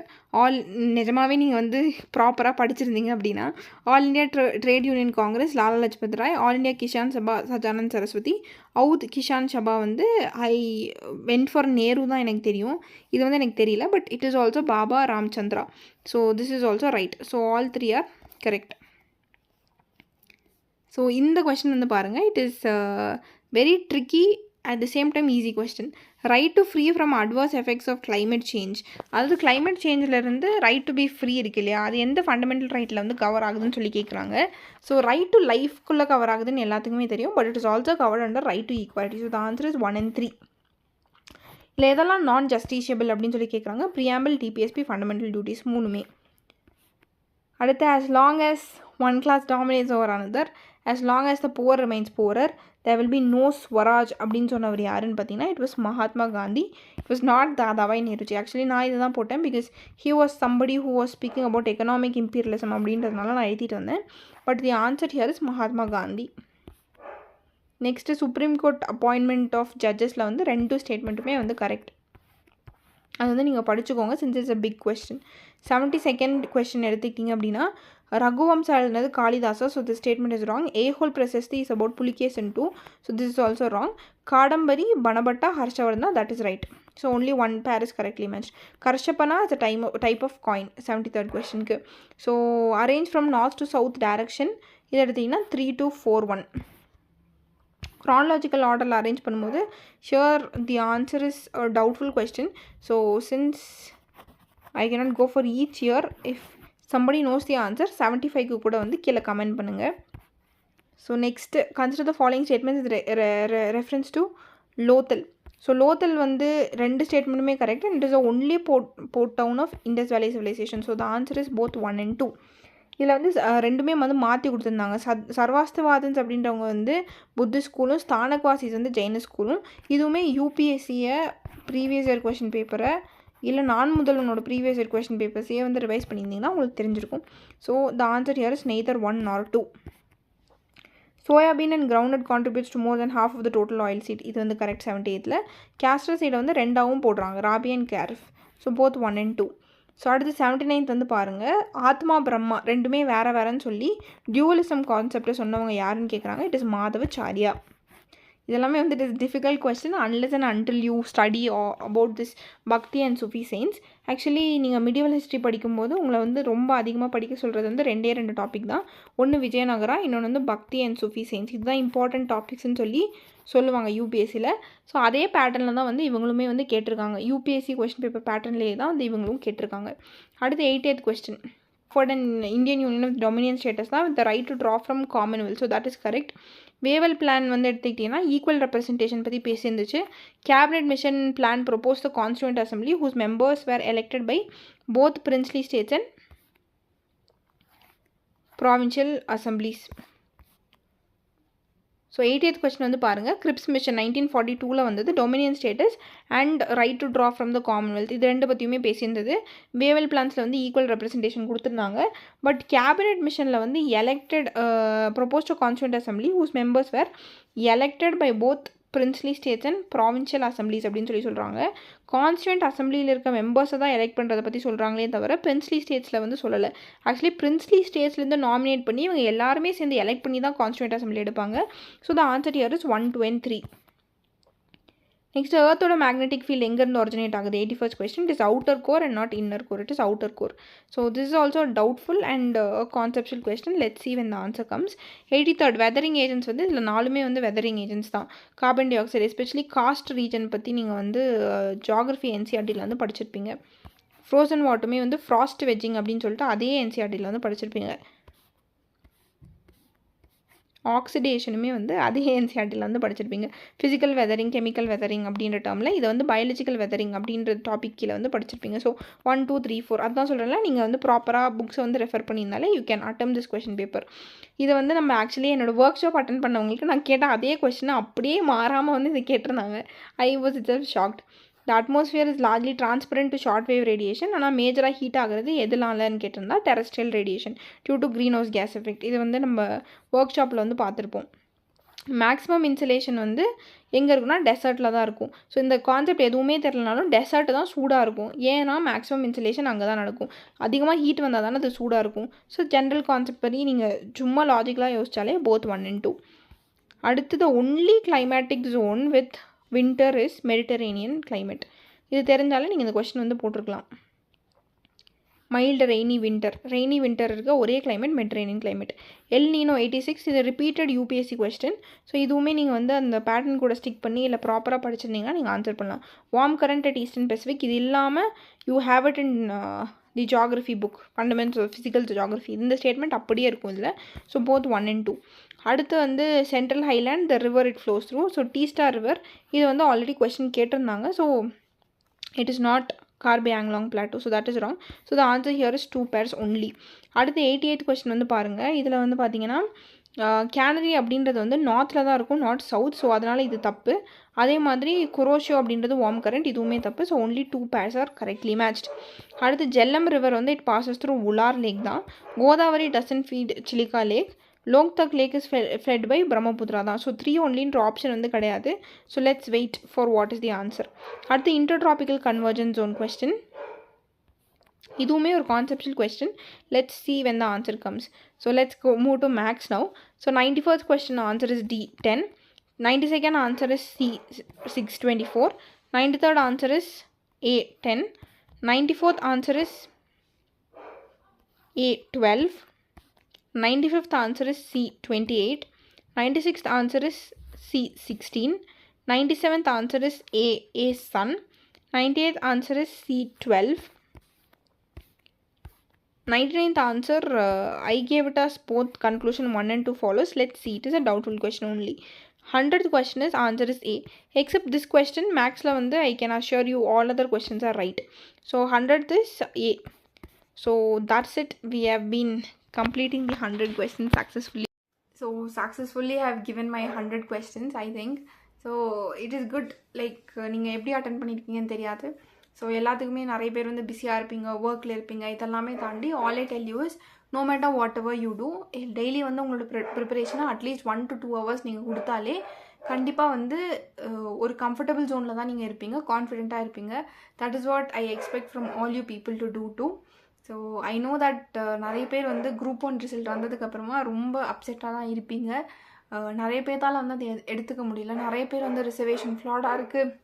நிஜமாகவே நீங்கள் வந்து ப்ராப்பராக படிச்சிருந்தீங்க அப்படின்னா All India Trade Union Congress Lala Lajpat Rai, All India Kisan Sabha Sahajanand Saraswati, Awadh Kisan Sabha வந்து ஐ வென்ட் ஃபார் நேரு தான் எனக்கு தெரியும். இது வந்து எனக்கு தெரியல, but it is also Baba Ramchandra. So this is also right. So all 3 are correct. So இந்த கொஸ்டின் வந்து பாருங்கள், it is very tricky at the same time easy question. Right to free from adverse effects of climate change. அதாவது climate changeல இருந்து right to be free இருக்கு இல்லையா, அது எந்த fundamental ரைட்டில் வந்து கவர் ஆகுதுன்னு சொல்லி கேட்குறாங்க. ஸோ ரைட் டு லைஃப்குள்ளே கவர் ஆகுதுன்னு எல்லாத்துக்குமே தெரியும், but it is also covert under right to equality. So the answer is 1 and 3. இல்லை எதெல்லாம் நான் ஜஸ்டிஷியபிள் அப்படின்னு சொல்லி கேட்குறாங்க. ப்ரியாம்பிள், டிபிஎஸ்பி, ஃபண்டமெண்டல் டியூட்டிஸ் 3மே. அடுத்து as long as one class dominates over another, as long as the poor remains poorer, there will be no Swaraj அப்படின்னு சொன்னவர் யாருன்னு பார்த்தீங்கன்னா it was Mahatma Gandhi. It was not Dadabhai Naoroji. Actually நான் இதை தான் போட்டேன் because he was somebody who was speaking about economic imperialism அப்படின்றதுனால நான் எழுதிட்டு வந்தேன். But the answer here is Mahatma Gandhi. Next supreme court appointment of ஜட்ஜஸில் வந்து 2 ஸ்டேட்மெண்ட்டுமே வந்து கரெக்ட். அது வந்து நீங்கள் படிச்சுக்கோங்க since it's a big question. 72nd question எடுத்துக்கிட்டிங்க அப்படின்னா ரகுவம்சா எழுதுனது Kalidasa. So this statement is wrong. Aihole prashasti is about Pulakeshin 2. So this is also wrong. Kadambari, Banabhatta, Harshavardhana, that is right. So only 1 pair is correctly matched. Karshapana is a type of coin 73rd கொஸ்டினுக்கு. So arrange from north to south direction இது எடுத்திங்கன்னா 3 to 4 1. chronological ஆர்டரில் arrange பண்ணும்போது here the answer is a doubtful question. So since I cannot go for each year, if somebody knows the answer 75க்கு கூட வந்து கீழே comment பண்ணுங்கள். So next consider the following statements reference to Lothal. So Lothal வந்து 2 ஸ்டேட்மெண்ட்டுமே correct and it is only port town of Indus valley civilisation. So the answer is both 1 and 2. இதில் வந்து 2மே வந்து மாற்றி கொடுத்துருந்தாங்க. சர்வாஸ்தவாதன்ஸ் அப்படின்றவங்க வந்து புத்திஸ்ட் ஸ்கூலும், ஸ்தானக்வாசிஸ் வந்து ஜெயின ஸ்கூலும். இதுவுமே யூபிஎஸ்சியை ப்ரீவியஸ் இயர் கொஷின் பேப்பரை இல்லை நான் முதல்வனோட ப்ரீவியஸ் இயர் கொஷின் பேப்பர்ஸையே வந்து ரிவைஸ் பண்ணியிருந்தீங்கன்னா உங்களுக்கு தெரிஞ்சிருக்கும். So the answer here is neither 1 nor 2. Soybean and ground contributes to more then half of the total oil seed. இது வந்து கரெக்ட். 78th கேஸ்டர் சீடை வந்து 2ஆகவும் போடுறாங்க, rabi and kharif. So both 1 and 2. So அடுத்து 79th வந்து பாருங்கள், ஆத்மா பிரம்மா 2மே வேறுன்னு சொல்லி டியூவலிசம் கான்செப்டை சொன்னவங்க யாருன்னு கேட்குறாங்க. It is Madhavacharya. இதெல்லாமே வந்து it is difficult question unless and until you study about this bhakti and Sufi saints. Actually நீங்கள் மிடிவல் ஹிஸ்ட்ரி படிக்கும்போது உங்களை வந்து ரொம்ப அதிகமாக படிக்க சொல்கிறது வந்து 2 டாபிக் தான். ஒன்று விஜயநகரா, இன்னொன்று வந்து பக்தி அண்ட் சுஃபி சயின்ஸ். இதுதான் இம்பார்ட்டன்ட் டாபிக்ஸ்ன்னு சொல்லி சொல்லுவாங்க யூபிஎஸ்சியில். ஸோ அதே பேட்டர்னில் தான் வந்து இவங்களுமே வந்து கேட்டிருக்காங்க. யூபிஎஸ்சி கொஸ்டின் பேப்பர் பேட்டர்ன்லேயே தான் வந்து இவங்களும் கேட்டிருக்காங்க. அடுத்து 88th question. For an Indian Union with Dominion status தான் with the right to draw from Commonwealth. So that is correct. Wavell plan வந்து எடுத்துக்கிட்டிங்கன்னா ஈக்குவல் ரெப்ரசன்டேஷன் பற்றி பேசியிருந்துச்சு. Cabinet mission plan propose the constituent assembly whose members were elected by both princely states and provincial assemblies. So 80th question வந்து பாருங்கள். Cripps mission 1942 வந்தது. Dominion status and right to draw from the Commonwealth, இது ரெண்டு பற்றியுமே பேசியிருந்தது. Wavell பிளான்ஸில் வந்து equal representation கொடுத்துருந்தாங்க. பட் கேபினெட் மிஷனில் வந்து elected proposed constituent assembly whose members were elected by both princely states and provincial assemblies அப்படின்னு சொல்கிறாங்க. கான்ஸ்டியூண்ட் அசம்பிளியில் இருக்க மெம்பர்ஸை தான் எலெக்ட் பண்ணுறதை பற்றி சொல்கிறாங்களே தவிர பிரின்ஸ்லி ஸ்டேட்ஸில் வந்து சொல்லலை. ஆக்சுவலி பிரின்ஸ்லி ஸ்டேட்ஸ்லேருந்து நாமினேட் பண்ணி இவங்க எல்லாருமே சேர்ந்து எலெக்ட் பண்ணி தான் கான்ஸ்டியூண்ட் அசம்பிளி எடுப்பாங்க. So the answer here is 1, 2 and 3. Next எர்த்தோட மேக்னெட்டிக் ஃபீல்டு எங்கேருந்து ஒரிஜினேட் ஆகுது? 81st question. It is outer core and not inner core. It is outer core. So this is also doubtful and conceptual question. Let's see when the answer comes. 83rd weathering agents வந்து இதில் 4மே வந்து weathering agents தான். Carbon dioxide especially coast region பற்றி நீங்கள் வந்து geography என்சிஆர்டியில் வந்து படிச்சிருப்பீங்க. ஃப்ரோசன் வாட்டருமே வந்து ஃப்ராஸ்ட் வெஜ்ஜிங் அப்படின்னு சொல்லிட்டு அதே என்சிஆர்டியில் வந்து படிச்சிருப்பீங்க. ஆக்சிடேஷனுமே வந்து அதே என்சிஆர்டியில் வந்து படிச்சிருப்பீங்க. ஃபிசிக்கல் வெதரிங், கெமிக்கல் வெதரிங் அப்படின்ற டேர்மில் இதை வந்து பயாலஜிக்கல் வெதரிங் அப்படின்ற டாபிக் கீழே வந்து படிச்சிருப்பீங்க. ஸோ 1, 2, 3, 4 அதுதான் சொல்கிறேன்ல, நீங்கள் வந்து ப்ராப்பராக புக்ஸை வந்து ரெஃபர் பண்ணியிருந்தாலே you can attempt this question paper. இதை வந்து நம்ம ஆக்சுவலி என்னோடய ஒர்க் ஷாப் அட்டன் பண்ணவங்களுக்கு நான் கேட்ட அதே கொஸ்டினை அப்படியே மாறாமல் வந்து இதை கேட்டிருந்தாங்க. I was it's shocked. The atmosphere is largely transparent to short wave radiation. ஆனால் மேஜராக ஹீட் ஆகிறது எதுனாலன்னு கேட்டிருந்தா terrestrial radiation due to greenhouse gas effect. இது வந்து நம்ம ஒர்க் ஷாப்பில் வந்து பார்த்துருப்போம். மேக்ஸிமம் இன்சுலேஷன் வந்து எங்கே இருக்குன்னா டெசர்ட்டில் தான் இருக்கும். ஸோ இந்த கான்செப்ட் எதுவுமே தெரியலனாலும் டெசர்ட் தான் சூடாக இருக்கும். ஏன்னா மேக்ஸிமம் இன்சுலேஷன் அங்கே தான் நடக்கும். அதிகமாக ஹீட் வந்தால் தானே அது சூடாக இருக்கும். ஸோ ஜென்ரல் கான்செப்ட் பற்றி நீங்கள் சும்மா லாஜிக்கலாக யோசிச்சாலே போத் 1 and 2. அடுத்தது only climatic zone with winter is Mediterranean climate. இது தெரிஞ்சாலே நீங்கள் இந்த கொஸ்டின் வந்து போட்டிருக்கலாம். மைல்டு ரெய்னி வின்டர் இருக்க ஒரே climate Mediterranean climate. L Niño 86 இது ரிப்பீட்டட் யூபிஎஸ்சி கொஸ்டின். ஸோ இதுவுமே நீங்கள் வந்து அந்த பேட்டர்ன் கூட ஸ்டிக் பண்ணி இல்லை ப்ராப்பராக படிச்சிருந்தீங்கன்னா நீங்கள் ஆன்சர் பண்ணலாம். Warm current at eastern Pacific, இது இல்லாமல் you have it in the geography book fundamentals of physical geography. இந்த ஸ்டேட்மெண்ட் அப்படியே இருக்கும் இதில். So both 1 and 2. அடுத்து வந்து central highland the river it flows through. So டீஸ்டார் ரிவர் இது வந்து ஆல்ரெடி கொஸ்டின் கேட்டிருந்தாங்க. So it is not Karbi Anglong plateau. So that is wrong. So the answer here is 2 pairs only. அடுத்து 88th கொஸ்டின் வந்து பாருங்கள். இதில் வந்து பார்த்தீங்கன்னா கேனரி அப்படின்றது வந்து நார்த்தில் தான் இருக்கும், நாட் சவுத். ஸோ அதனால் இது தப்பு. அதே மாதிரி குரோஷியோ அப்படின்றது வார்ம் கரண்ட், இதுவுமே தப்பு. So only 2 pairs are correctly matched. அடுத்து ஜெல்லம் ரிவர் வந்து it passes through Wular lake தான். Godavari doesn't feed Chilika lake. Loktak lake is fed by Brahmaputra தான். ஸோ 3 ஒன்லின்ற ஆப்ஷன் வந்து கிடையாது. So let's wait for what is the answer. அடுத்து இன்டர்ட்ராபிக்கல் கன்வர்ஜன்ஸ் ஜோன் கொஸ்டின். இதுவுமே ஒரு conceptual question. Let's see when the answer comes. So let's move to max now. So 91st question answer is D 10. 92nd answer is C 624. 93rd answer is A 10. 94th answer is A 12. 95th answer is C 28. 96th answer is C 16. 97th answer is A sun. 98th answer is C 12. 99th answer I gave it as both conclusion 1 and 2 follows. Let's see, it is a doubtful question only. 100th question is answer is A. Except this question max la வந்து I can assure you all other questions are right. So 100th is A. So that's it. We have been completing the 100 questions successfully. So successfully I have given my 100 questions I think. So it is good. Like நீங்கள் எப்படி attend பண்ணியிருக்கீங்கன்னு தெரியாது. So எல்லாத்துக்குமே நிறைய பேர் வந்து பிஸியாக இருப்பீங்க, ஒர்க்கில் இருப்பீங்க. இதெல்லாமே தாண்டி all I tell you is no matter whatever you do, daily வந்து உங்களோட ப்ரிப்பரேஷனை அட்லீஸ்ட் 1 to 2 hours நீங்கள் கொடுத்தாலே கண்டிப்பாக வந்து ஒரு கம்ஃபர்டபுள் ஜோனில் தான் நீங்கள் இருப்பீங்க, கான்ஃபிடென்ட்டாக இருப்பீங்க. That is what I expect from all you people to do do. So I know that நிறைய பேர் வந்து குரூப் 1 ரிசல்ட் வந்ததுக்கப்புறமா ரொம்ப அப்செட்டாக தான் இருப்பீங்க. நிறைய பேர்த்தால் வந்து அதை எடுத்துக்க முடியல. நிறைய பேர் வந்து ரிசர்வேஷன் ஃப்ளாடாக இருக்குது,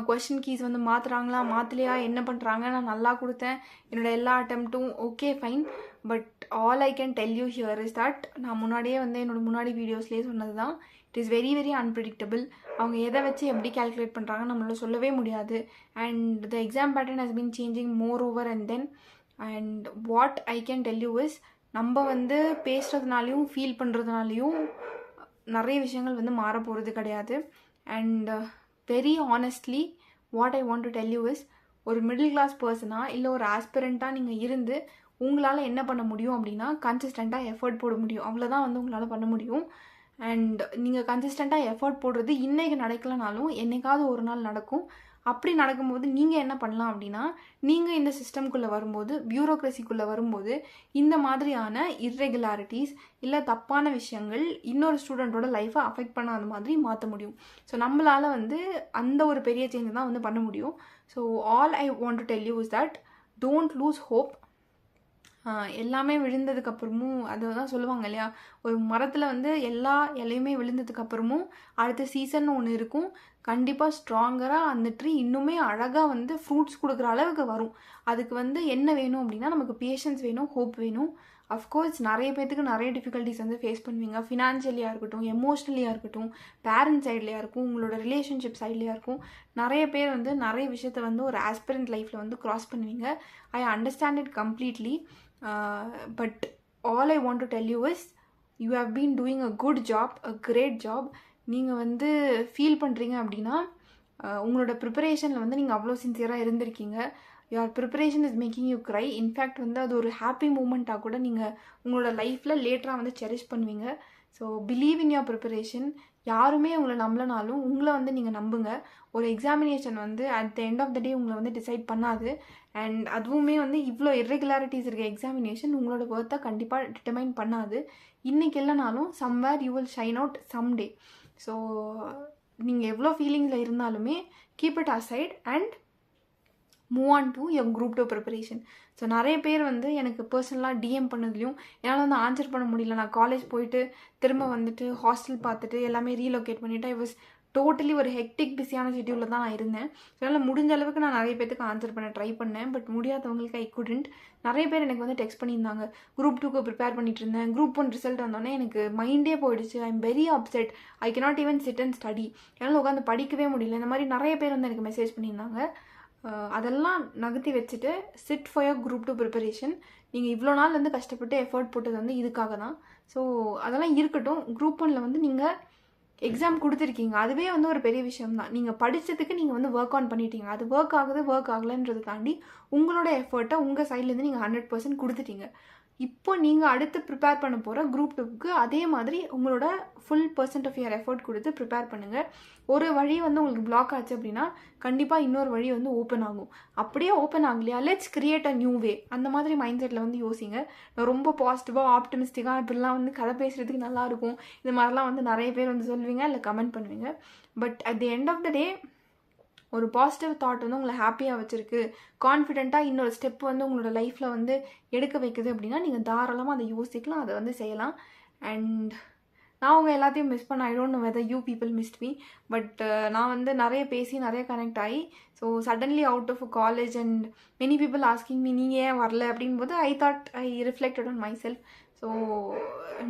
கொஸ்டின் கீஸ் வந்து மாற்றுறாங்களா மாற்றலையா, என்ன பண்ணுறாங்க, நான் நல்லா கொடுத்தேன் என்னோடய எல்லா அட்டெம்ப்ட்டும் okay fine. But all I can tell you here is that நான் முன்னாடியே வந்து என்னோடய முன்னாடி வீடியோஸ்லேயே சொன்னது தான், it is very very unpredictable. அவங்க எதை வச்சு எப்படி கேல்குலேட் பண்ணுறாங்க நம்மளால சொல்லவே முடியாது. And the exam pattern has been changing more over. And then and what I can tell you is, நம்ம வந்து பேசுகிறதுனாலையும் ஃபீல் பண்ணுறதுனாலையும் நிறைய விஷயங்கள் வந்து மாற போகிறது கிடையாது. And very honestly what I want to tell you is, ஒரு மிடில் கிளாஸ் பர்சனாக இல்லை ஒரு ஆஸ்பிரண்ட்டாக நீங்கள் இருந்து உங்களால் என்ன பண்ண முடியும் அப்படின்னா கன்சிஸ்டண்ட்டாக எஃபர்ட் போட முடியும். அவ்வளோதான் வந்து உங்களால் பண்ண முடியும். அண்ட் நீங்கள் கன்சிஸ்டண்ட்டாக எஃபர்ட் போடுறது இன்றைக்கி நடக்கலனாலும் என்னைக்காவது ஒரு நாள் நடக்கும். அப்படி நடக்கும்போது நீங்கள் என்ன பண்ணலாம் அப்படின்னா, நீங்கள் இந்த சிஸ்டம்குள்ளே வரும்போது, பியூரோக்ரஸிக்குள்ளே வரும்போது இந்த மாதிரியான இர்ரெகுலாரிட்டிஸ் இல்லை தப்பான விஷயங்கள் இன்னொரு ஸ்டூடெண்ட்டோட லைஃப்பை அஃபெக்ட் பண்ணாத மாதிரி மாற்ற முடியும். ஸோ நம்மளால் வந்து அந்த ஒரு பெரிய சேஞ்சை தான் வந்து பண்ண முடியும். So all I want to tell you is that don't loose hope. எல்லாமே விழுந்ததுக்கப்புறமும் அதை தான் சொல்லுவாங்க இல்லையா, ஒரு மரத்தில் வந்து எல்லா இலையுமே விழுந்ததுக்கப்புறமும் அடுத்த சீசன் ஒன்று இருக்கும். கண்டிப்பாக ஸ்ட்ராங்கராக அந்த ட்ரீ இன்னுமே அழகாக வந்து ஃப்ரூட்ஸ் கொடுக்குற அளவுக்கு வரும். அதுக்கு வந்து என்ன வேணும் அப்படின்னா நமக்கு பேஷன்ஸ் வேணும், ஹோப் வேணும். அஃப்கோர்ஸ் நிறைய பேர்த்துக்கு நிறைய டிஃபிகல்ட்டிஸ் வந்து ஃபேஸ் பண்ணுவீங்க. ஃபினான்ஷியலியாக இருக்கட்டும், எமோஷ்னலியாக இருக்கட்டும், பேரண்ட் சைட்லையாக இருக்கும், உங்களோட ரிலேஷன்ஷிப் சைட்லையாக இருக்கும். நிறைய பேர் வந்து நிறைய விஷயத்த வந்து ஒரு ஆஸ்பிரண்ட் லைஃப்பில் வந்து க்ராஸ் பண்ணுவீங்க. I understand it completely. But all I want to tell you is you have been doing a good job, a great job. நீங்கள் வந்து ஃபீல் பண்ணுறீங்க அப்படின்னா உங்களோட ப்ரிப்பரேஷனில் வந்து நீங்கள் அவ்வளோ சின்சியராக இருந்திருக்கீங்க. Your preparation is making you cry. In fact வந்து அது ஒரு ஹாப்பி மூமெண்ட்டாக கூட நீங்கள் உங்களோட லைஃப்பில் லேட்டராக வந்து செரிஷ் பண்ணுவீங்க. So believe in your preparation. யாருமே உங்களை நம்பலனாலும் உங்களை வந்து நீங்கள் நம்புங்க. ஒரு எக்ஸாமினேஷன் வந்து at the end of the day உங்களை வந்து டிசைட் பண்ணாது. அண்ட் அதுவுமே வந்து இவ்வளோ இர்ரெகுலாரிட்டிஸ் இருக்க எக்ஸாமினேஷன் உங்களோட ஒர்த்தை கண்டிப்பாக டிட்டர்மைன் பண்ணாது. இன்றைக்கி இல்லைனாலும் somewhere you will shine out some day. So நீங்கள் எவ்வளோ ஃபீலிங்ஸில் இருந்தாலுமே keep it aside and move on to your group 2 preparation. So நிறைய பேர் வந்து எனக்கு பர்சனலாக டிஎம் பண்ணதுலையும் என்னால் வந்து ஆன்சர் பண்ண முடியல. நான் காலேஜ் போயிட்டு திரும்ப வந்துட்டு ஹாஸ்டல் பார்த்துட்டு எல்லாமே ரீலொகேட் பண்ணிவிட்டு ஐ வாஸ் டோட்டலி ஒரு ஹெக்டிக் பிஸியான ஷெட்யூலில் தான் நான் இருந்தேன். அதனால் முடிஞ்ச அளவுக்கு நான் நிறைய பேருக்கு ஆன்சர் பண்ண ட்ரை பண்ணேன். பட் முடியாதவங்களுக்கு ஐ குடண்ட். நிறைய பேர் எனக்கு வந்து டெக்ஸ்ட் பண்ணியிருந்தாங்க, குரூப் 2க்கு ப்ரிப்பேர் பண்ணிட்டு இருந்தேன், குரூப் 1 ரிசல்ட் வந்தோடனே எனக்கு மைண்டே போயிடுச்சு, I am very upset, I cannot even sit and study, என்னால் உட்காந்து படிக்கவே முடியல. இந்த மாதிரி நிறைய பேர் வந்து எனக்கு மெசேஜ் பண்ணியிருந்தாங்க. அதெல்லாம் நகர்த்தி வச்சுட்டு chit for your group 2 preparation. நீங்கள் இவ்வளோ நாள் வந்து கஷ்டப்பட்டு எஃபர்ட் போட்டது வந்து இதுக்காக தான். ஸோ அதெல்லாம் இருக்கட்டும். குரூப் 1ல் வந்து நீங்கள் எக்ஸாம் கொடுத்துருக்கீங்க, அதுவே வந்து ஒரு பெரிய விஷயம் தான். நீங்கள் படித்ததுக்கு நீங்கள் வந்து ஒர்க் ஆன் பண்ணிட்டீங்க. அது ஒர்க் ஆகுது ஒர்க் ஆகலைன்றதை தாண்டி உங்களோட எஃபர்ட்டை உங்கள் சைட்லேருந்து நீங்கள் 100% கொடுத்துட்டீங்க. இப்போ நீங்கள் அடுத்து ப்ரிப்பேர் பண்ண போகிற குரூப் 2க்கு அதே மாதிரி உங்களோட ஃபுல் % ஆஃப் யுவர் எஃபர்ட் கொடுத்து ப்ரிப்பேர் பண்ணுங்கள். ஒரு வழி வந்து உங்களுக்கு பிளாக் ஆச்சு அப்படின்னா கண்டிப்பாக இன்னொரு வழி வந்து ஓப்பன் ஆகும். அப்படியே ஓப்பன் ஆகலையா, லெட்ஸ் கிரியேட் அ நியூ வே. அந்த மாதிரி மைண்ட் செட்டில் வந்து யோசிங்க. நான் ரொம்ப பாசிட்டிவாக ஆப்டிமிஸ்டிக்காக இப்படிலாம் வந்து கதை பேசுகிறதுக்கு நல்லாயிருக்கும், இது மாதிரிலாம் வந்து நிறைய பேர் வந்து சொல்லுவீங்க, இல்லை கமெண்ட் பண்ணுவீங்க. But at the end of the day ஒரு பாசிட்டிவ் தாட் வந்து உங்களை ஹாப்பியாக வச்சுருக்கு, கான்ஃபிடென்ட்டாக இன்னொரு ஸ்டெப் வந்து உங்களோட லைஃப்பில் வந்து எடுக்க வைக்குது அப்படின்னா நீங்கள் தாராளமாக அதை யோசிக்கலாம், அதை வந்து செய்யலாம். அண்ட் நான் உங்கள் எல்லாத்தையும் மிஸ் பண்ண, I don't know whether you people missed me. But நான் வந்து நிறைய பேசி நிறைய கனெக்ட் ஆகி so suddenly out of college and many people asking me நீங்கள் ஏன் வரல அப்படின்போது I thought I reflected on myself. So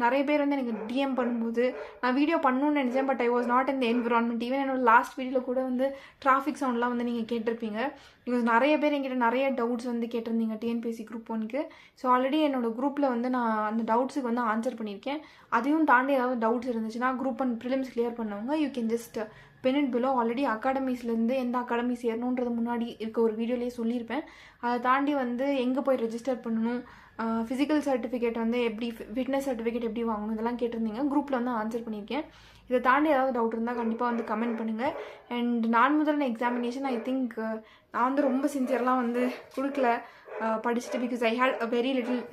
நிறைய பேர் வந்து எனக்கு டிஎம் பண்ணும்போது நான் வீடியோ பண்ணணும்னு நினச்சேன், but I was not in the environment. Even என்னோட லாஸ்ட் வீடியோவில் கூட வந்து டிராஃபிக் சவுண்ட்லாம் வந்து நீங்கள் கேட்டிருப்பீங்க. பிகாஸ் நிறைய பேர் என்கிட்ட நிறைய டவுட்ஸ் வந்து கேட்டிருந்தீங்க டிஎன்பிஎஸ்சி குரூப் 1க்கு. ஸோ ஆல்ரெடி என்னோடய குரூப்பில் வந்து நான் அந்த டவுட்ஸுக்கு வந்து ஆன்சர் பண்ணியிருக்கேன். அதையும் தாண்டி ஏதாவது டவுட்ஸ் இருந்துச்சுன்னா குரூப் 1 ப்ரிலிம்ஸ் கிளியர் பண்ணவங்க you can just pen it below. Already அகாடமிஸ்லேருந்து எந்த அகாடமி சேரணுன்றது முன்னாடி இருக்க ஒரு வீடியோலேயே சொல்லியிருப்பேன். அதை தாண்டி வந்து எங்கே போய் ரெஜிஸ்டர் பண்ணணும், ஃபிசிக்கல் சர்டிஃபிகேட் வந்து எப்படி, ஃபிட்னஸ் சர்டிஃபிகேட் எப்படி வாங்கணும், இதெல்லாம் கேட்டிருந்தீங்க. குரூப்பில் வந்து ஆன்சர் பண்ணியிருக்கேன். இதை தாண்டி ஏதாவது டவுட் இருந்தால் கண்டிப்பாக வந்து கமெண்ட் பண்ணுங்கள். அண்ட் நான் முதல்ல எக்ஸாமினேஷன் ஐ திங்க் நான் வந்து ரொம்ப சின்சியர்லாம் வந்து கொடுக்கல படிச்சுட்டு, because I had a very little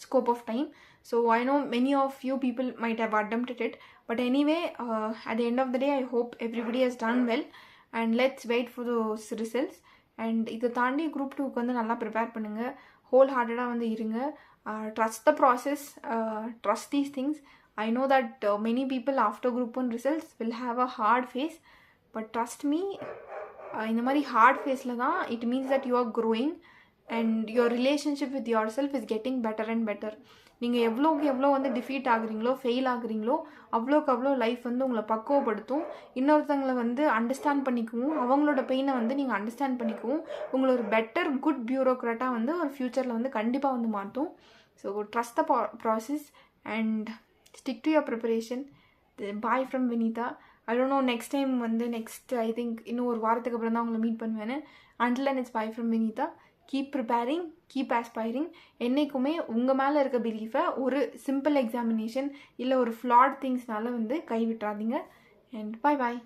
scope of time. So I know many of you people might have attempted it, but anyway at the end of the day I hope everybody has done well and let's wait for those results. And இதை தாண்டி group 2க்கு வந்து நல்லா prepare பண்ணுங்கள், whole ஹார்ட்டடாக வந்து இருங்க, trust the process, trust these things. I know that many people after group 1 results will have a hard phase, but trust me, இந்த மாதிரி ஹார்ட் ஃபேஸில் தான் it means that you are growing and your relationship with yourself is getting better and better. நீங்கள் எவ்வளோக்கு எவ்வளோ வந்து defeat ஆகுறீங்களோ, fail ஆகுறீங்களோ, அவ்வளோக்கு அவ்வளோ லைஃப் வந்து உங்களை பக்குவப்படுத்தும். இன்னொருத்தவங்களை வந்து அண்டர்ஸ்டாண்ட் பண்ணிக்கவும், அவங்களோட பெயினை வந்து நீங்கள் அண்டர்ஸ்டாண்ட் பண்ணிக்கவும், உங்களை ஒரு பெட்டர் குட் பியூரோக்ராட்டாக வந்து ஒரு ஃப்யூச்சரில் வந்து கண்டிப்பாக வந்து மாற்றும். So trust the process and stick to your preparation. Bye from Vinitha. I don't no next time வந்து ஐ திங்க் இன்னும் ஒரு வாரத்துக்கு அப்புறம் தான் உங்களை மீட் பண்ணுவேன்னு. Until and it's bye from Vinitha. Keep preparing, keep aspiring. என்றைக்குமே உங்கள் மேலே இருக்க பிலீஃபை ஒரு சிம்பிள் எக்ஸாமினேஷன் இல்லை ஒரு ஃப்ளாட் திங்ஸ்னால வந்து கைவிட்டுறாதீங்க. அண்ட் பாய் பாய்.